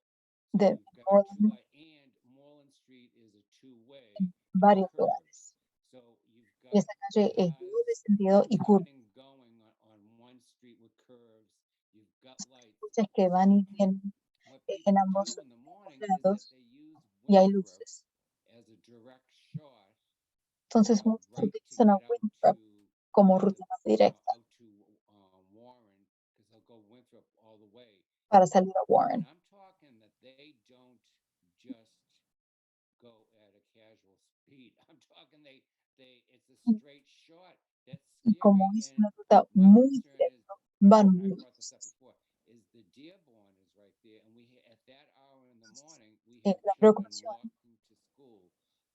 So de you've got Moreland two, and Moreland Street is a two-way en and it varios curves. lugares. So you've Y got esa calle es de cars doble sentido y curva. coming and going on one street with curves. You've got lights. Coches que van y vienen What en people ambos do in the morning is that lados they use y hay Winthrop luces. as a direct shot Entonces muchos right to utilizan a get out Winthrop to como ruta más directa out to Warren because they'll go Winthrop all the way. para salir a Warren. And I'm talking that they don't just go at a casual speed. I'm talking it's a straight shot. That's Y scary. como es And una ruta my muy concern is, directa, van and muy I brought this up lejos. before, is the Dearborn is right there, and at that hour in the morning, we La have children preocupación walking to school.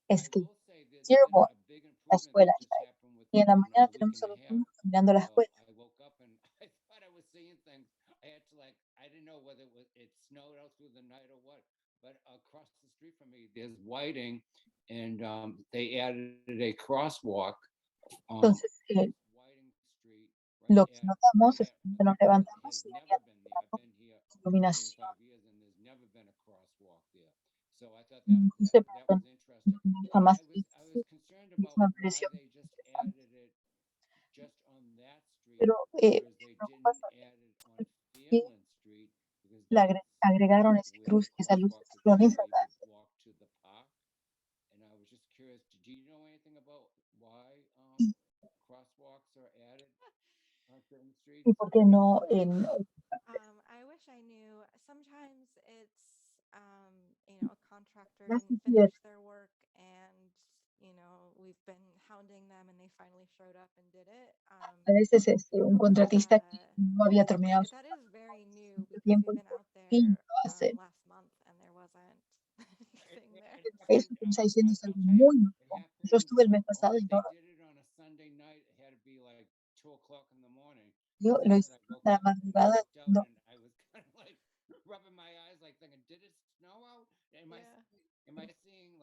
es I que will say there's been Dearborn, a big la improvement escuela that just está ahí. happened Y en la within mañana a week tenemos a and a los half. niños caminando a la escuela. I woke up and I thought I was seeing things. I had to I didn't know whether it snowed out through the night or what. But across the street from me, there's Whiting, and they added a crosswalk Entonces, Whiting Street lo right que at notamos es que nos that levantamos has y never había been there. I've been here iluminación. 25 years and there's never been a crosswalk there. So I thought that No sé por was qué interesting. jamás I was concerned eso about me why pareció they just interesante. added it just on that street, Pero whereas they lo que didn't pasa add it on es que Phelan Street because that's agregaron ese where the cruz, esa luz crosswalk is solo en where esa they calle. would walk to the park. And I was just curious, do you know anything about why crosswalks are added on certain streets? ¿Y por qué no en I wish I knew. Sometimes it's, a contractor más didn't cierto? finish their work and, we've been hounding them and they finally showed up and did it. A veces es un contratista que no había terminado But su that is very new su because tiempo we've y been out por fin there lo hace. last month and there wasn't anything there. Eso que me está diciendo es algo muy nuevo. Yo estuve el mes pasado y no They did it on a Sunday night. It had to be like 2 o'clock in the morning. yo lo hice I woke a la up and I madrugada. looked out No, and I was kind of rubbing my eyes, thinking, did it snow out? Am I seeing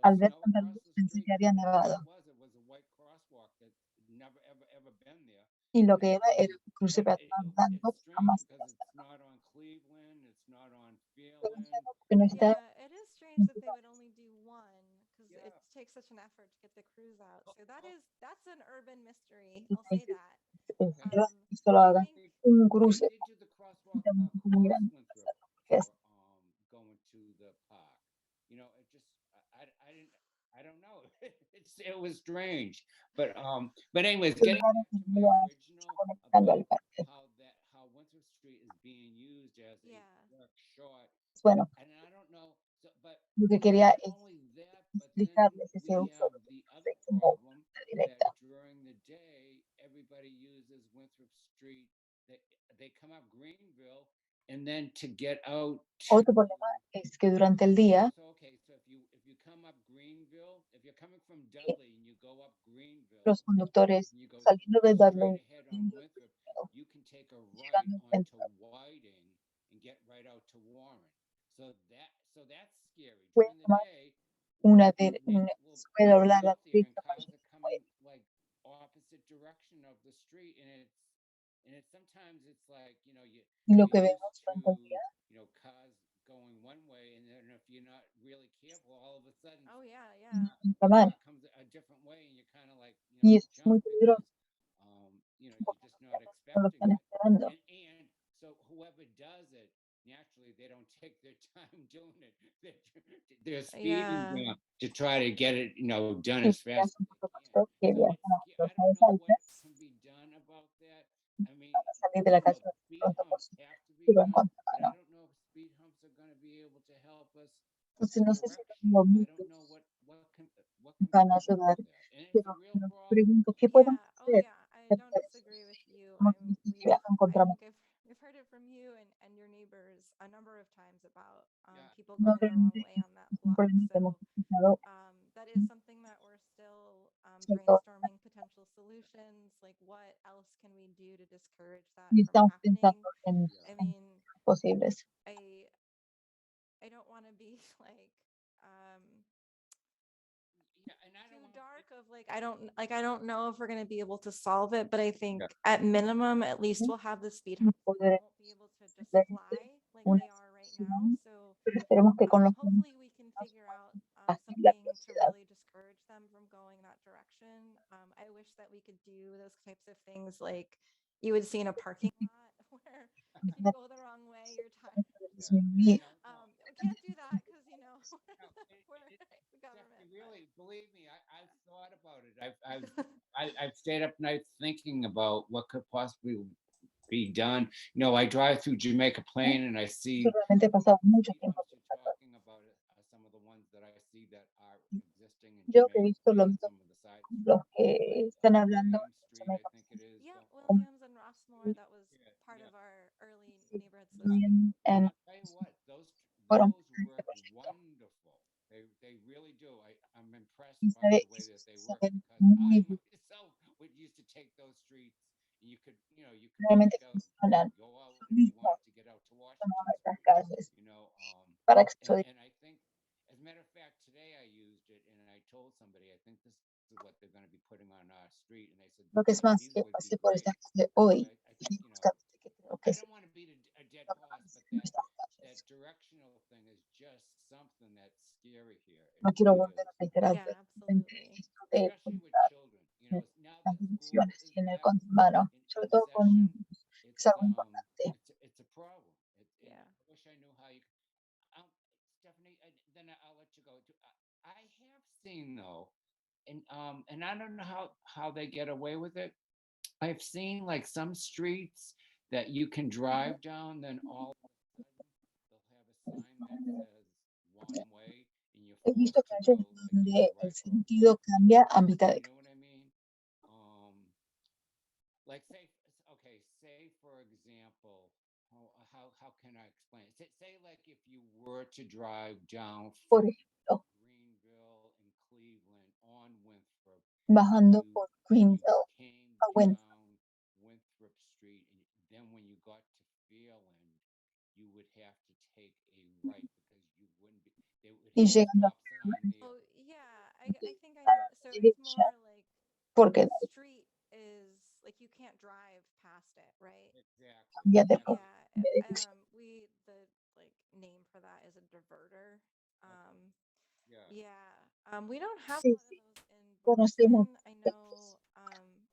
al ver snow tanta across luz the pensé street? que había But nevado. it was a white crosswalk that never ever been there. Y lo que era un cruce But peatonal blanco it's que strange jamás because había it's estado. not on Cleveland, it's not on Pero Phelan. entiendo porque no está Yeah, it is strange that they would only do one because it takes such an effort to get the crews out. So that's an urban mystery. I'll say that. Espero que esto lo hagan un cruce They did do the crosswalk muy across grande Winthrop que es for going to the park. It just I don't know. It was strange, but anyways, el getting lugar back que to my voy a original conectando al about parque. how Winthrop Street is being used as a direct shot, Bueno, and I don't know. So, but lo que quería not es only that, but then explicarles ese we uso have de the other como problem directa. that during the day everybody uses Winthrop Street. They come up Greenville, and then to get out. Otro problema es que durante el día, So if you come up Greenville, if you you're coming from Dudley and you go up Greenville, los conductores and you go saliendo de straight Dudley, ahead on Winthrop, you can take a right llegando a onto Winthrop, Whiting and get right out to Warren. So that's scary. puede During the tomar day, una, it puede will doblar be a la out there, and derecha para cars llegar are a coming Whiting. like opposite direction of the street, and it's sometimes it's like Y you're lo que used vemos durante el to día cars going one way, and then if you're not really careful, all of a sudden Oh yeah, en yeah. la a contramano. car comes a different way, and you're kind of like Y eso es jump muy peligroso because you're just not porque no lo expecting están it. esperando. And so whoever does it, naturally they don't take their time doing it. They're speeding Yeah. to try to get it done Y as si fast hacen as por they can. supuesto que So viajan a I don't velocidades know what altas, can be done about that. I mean, van a salir de la well, calle lo más speed pronto humps posible have to be y van done, contra but I mano. don't know if speed humps are going to be able to help us with Entonces the no sé si direction. los I don't know mitos what can be van a done ayudar, about that. And it's a pero real me problem. pregunto qué Yeah. podemos Oh hacer yeah. I para don't eso. disagree with you. Hemos visto que viajan I contra think mano. we've heard it from you and your neighbors a number of times about Yeah. people No going the wrong realmente way on that es un block. problema que hemos So escuchado that is something that we're still sobre todo brainstorming potential solutions, like what else can we do to discourage that y from estamos happening. pensando I en mean, posibles. I don't want to be like Yeah, and I don't too want dark of I don't know if we're going to be able to solve it, but I think Yeah. at minimum at least we'll have the speed humps and they Poder won't be able to just simplemente fly like una they are right now. solución, So pero esperemos que con los años hopefully we can figure out baje la something to velocidad. really discourage them from going that direction. I wish that we could do those types of things like you would see in a parking lot where if you go the wrong way, you're tired. Disminuir. We can't do that because we're the Stephanie, government. really, believe me, I've thought about it. I've stayed up nights thinking about what could possibly be done. I drive through Jamaica Plain and I see Yo realmente he pasado mucho speed tiempo humps you're pensando. talking about are some of the ones that I see that are existing in Yo que he Jamaica visto Plain and some of the side los streets, que like están hablando William de Street, I Jamaica think it is. Yeah, como Williams and Rossmore, that was part Yeah. of our early si neighborhood bien association. And en I'll tell you what, fueron those work wonderful. They really do. I'm impressed y by the way that they work saben because muy I bien, myself would used to take those streets and you could realmente take out, funcionan go out if you mismos wanted to get out to como Washington nuestras Street, calles para acceso and I think, as a matter of fact, today I used it and I told somebody, I think this is what they're going to be putting on our street, and they said, lo que es más these que would be pasé por great. esta calle So hoy I y think, justamente que creo que I es don't want to beat a dead lo que horse, but aparece en nuestras that calles. directional thing is just something that's scary here. No It quiero really volver is. a reiterar Yeah, brevemente absolutely. esto de Especially with evitar children. Now las that school divisiones is y en el back contramano, sobre in todo con session, niños, es algo importante. it's a problem. Yeah. I wish I knew how you. Stephanie, then I'll let you go. I have seen though, and I don't know how they get away with it. I've seen like some streets that you can drive down, then all of a sudden they'll have a sign that says one way, and you're He visto forced to calles go like donde either el right or sentido left. cambia a mitad de You know what I mean? Like say for example, how can I explain it? Say like if you were to drive down por from ejemplo, Greenville and Cleveland on Winthrop, bajando you por Greenville came a Wentworth down Winthrop Street, and then when you got to Fairland, you would have to take a right because you wouldn't be. They would y have a llegando a stop sign there. Oh yeah, I think I know. So it's derecha, more like porque the street is like you can't drive past it, right? Exactly. cambia de Exactly. Yeah. The like name for that is a diverter. Yeah. Yeah. We don't have a sí, lot of sí, those in conocemos Boston. estos.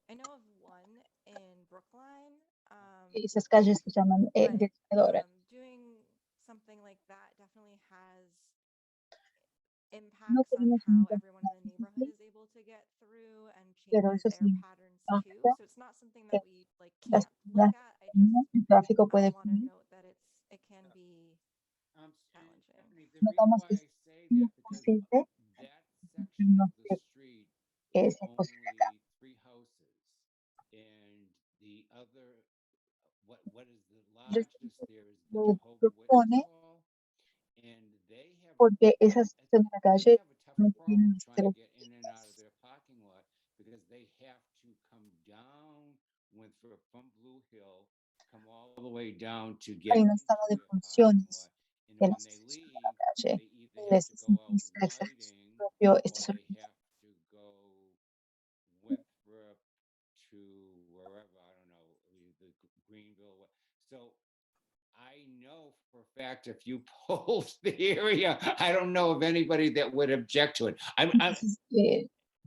I know of one in Brookline. Esas calles se llaman But desviadoras, doing something like that definitely has no impacts on tenemos un how everyone in the neighborhood is able to get through and pero changes eso their sí, patterns too. basta So it's not something que that we like las can't las look at. I just el tráfico puede want to fluir. note that it can be challenging. Stephanie, the reason Notamos why que I say es that because posible that section no of the sé street qué is es posible acá. only 3 houses, and the other, what is the Pero largest there is the lo Jehovah Witness propone Hall, and they have porque I esa sección de la they calle have a tough no tiene problem los trying to get in the way down to hay get un estado de into the parking funciones lot. de And la when they asociación leave, a la calle. they either Y have les to go out exige acceder a su Whiting propio or they estacionamiento. have to go Winthrop to wherever, I don't know, either Greenville. So I know for a fact if you post the area, I don't know of anybody that would object to it. Entonces,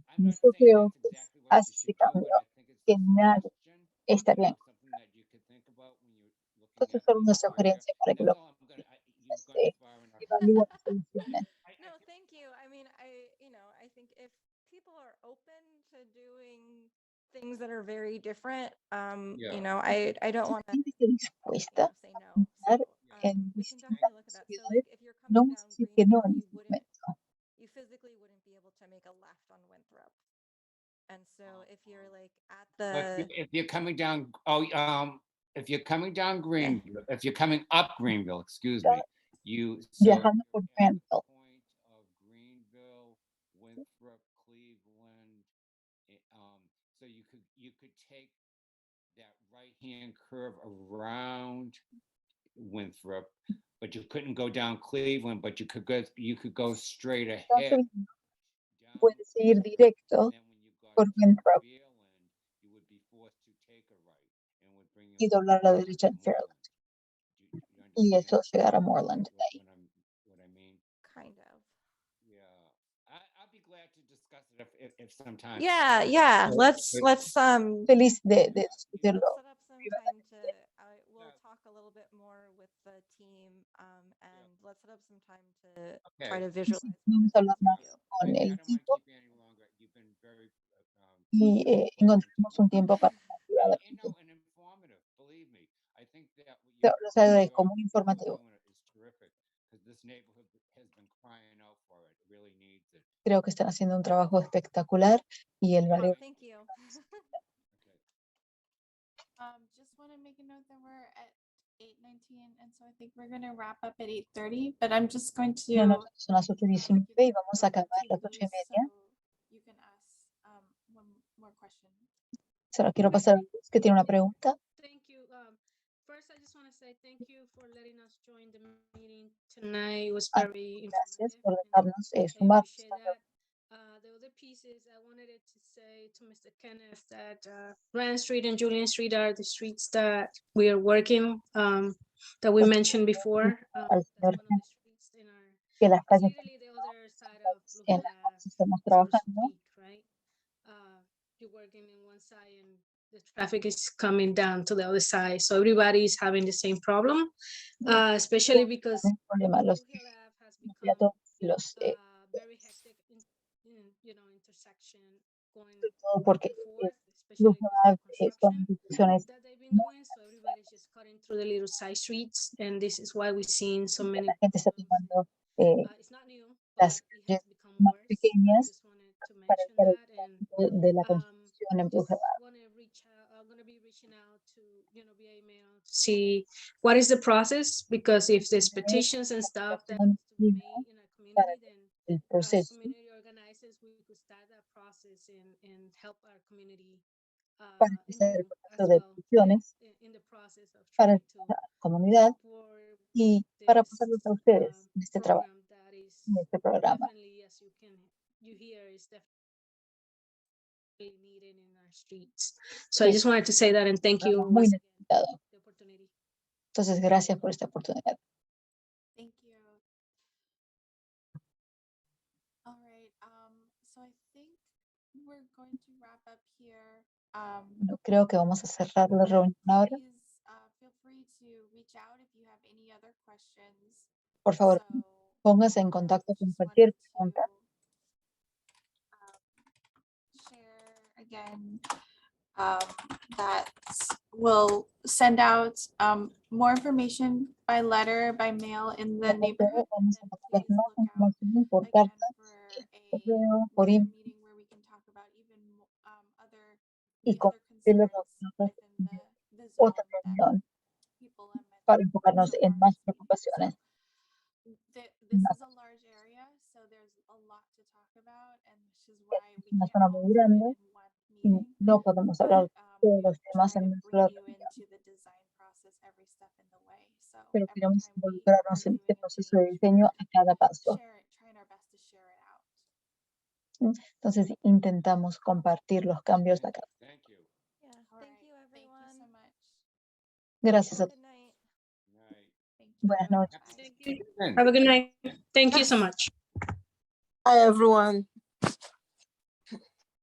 I'm yo not saying creo that's que exactly what hace you ese should do, cambio, but I think it's que a nadie suggestion, estaría en contra. something that you could think about when you're looking Entonces, at solo una the area. sugerencia para que That's lo all I'm gonna, you've gone este, far enough. evalúen las soluciones. No, thank you. I mean, I think if people are open to doing things that are very different, I don't want to, Gente esté dispuesta say a no. So, pensar en we can distintas definitely look at that. So, posibilidades, like, if you're no coming vamos a down decir que no Greenville, en este momento. you physically wouldn't be able to make a left on Winthrop. And so, if you're like at But the, if you're coming down, if you're coming down Greenville, if you're coming up Greenville, excuse me, so Viajando por you're at the Granville, point of Greenville, Winthrop, Cleveland. So you could take that right-hand curve around Winthrop, but you couldn't go down Cleveland, but you could go straight ahead. tanto down puede seguir Cleveland, directo and then when you got por to Winthrop Fairland, you would be forced to take a right, and would bring you y doblar a la derecha en to Fairland. Moreland. Y You eso understand llegar a Moreland de ahí. what I mean? kind of. Yeah, I'd be glad to discuss it if sometime. Yeah. Let's Feliz de let's discutirlo. set up some time to, we'll talk a little bit more with the team, and let's set up some time to try to visualize. Vamos a hablar más con I el don't want to equipo keep you any longer. You've been very y encontramos un tiempo para ayudar. and informative. Believe me, I think that what Los agradezco, muy informativo. is terrific because this neighborhood has been crying out for it. It really needs it. Creo que están haciendo un trabajo espectacular y el barrio. Thank you. Just want to make a note that we're at 8:19, and so I think we're going to wrap up at 8:30. But I'm just going to. No, no, son las 8:19 y vamos a acabar a las 8:30. You can ask one more question. Solo quiero pasar a Luz, que tiene una pregunta. Thank you. First, I just want to say thank you for letting us join the meeting tonight. It was very Gracias informative. por and dejarnos I sumar. appreciate that. The other pieces I wanted to say to Mr. Kenneth that Grand Street and Julian Street are the streets that we are working, that we mentioned before. Al That's señor one of the streets in our, que las it's calles literally the other side of Blue en Hill las Ave, cuales estamos so to trabajando. speak, right? You're working in one side and the traffic is coming down to the other side. So everybody is having the same problem, especially because El problema, los Blue Hill Ave has become los very hectic, intersection going todo porque forth, especially because of the son construction instituciones that they've been doing. So everybody's just cutting through the little side streets, and this is why we're seeing so many. la gente está tomando It's not new, las but it calles has become más worse. pequeñas Just wanted to para mention evitar el that, and tráfico de la construcción en Blue Hill Ave. want to reach out. I'm going to be reaching out to via email to see what is the process, because if there's petitions and stuff that needs to be made in our community, then El as proceso community organizers, we could start that process and help our community para empezar el as proceso de well peticiones in the process of para trying to la comunidad support y para this pasarlos a ustedes en este trabajo, program that is en este programa. definitely, as you hear, is definitely needed in our streets. So I just wanted to say that, and thank you Muy once again necesitado. for the opportunity. Entonces, gracias por esta oportunidad. Thank you. All right. So I think we're going to wrap up here. Bueno, creo que vamos a cerrar la reunión ahora. Please feel free to reach out if you have any other questions. Por favor, So, póngase en contacto con just cualquier wanted pregunta. to share again that we'll send out more information by letter, by mail in the neighborhood. Vamos a And pasarles please más look out información por again carta, for correo, por another email meeting where we can talk about even y the other compartirlo concerns con nosotros within the otra zone that reunión people have mentioned para enfocarnos so en far más this meeting. preocupaciones. So this is a large area, so there's a lot to talk about, and this is why we Es una can't zona all muy do it grande in one y meeting. no podemos But hablar todos we los temas try en to una bring sola you reunión. into the design process every pero every queremos time we involucrarnos are en doing este a proceso de change, diseño a cada paso. trying our best to share it out. Entonces intentamos compartir los cambios acá. Thank you. Yeah, All thank right, you, thank you so everyone. much. Gracias a Good night. Night. Thank you. Buenas noches. Bye. Thank you. Have a good night. Thank you so much. Hi, everyone.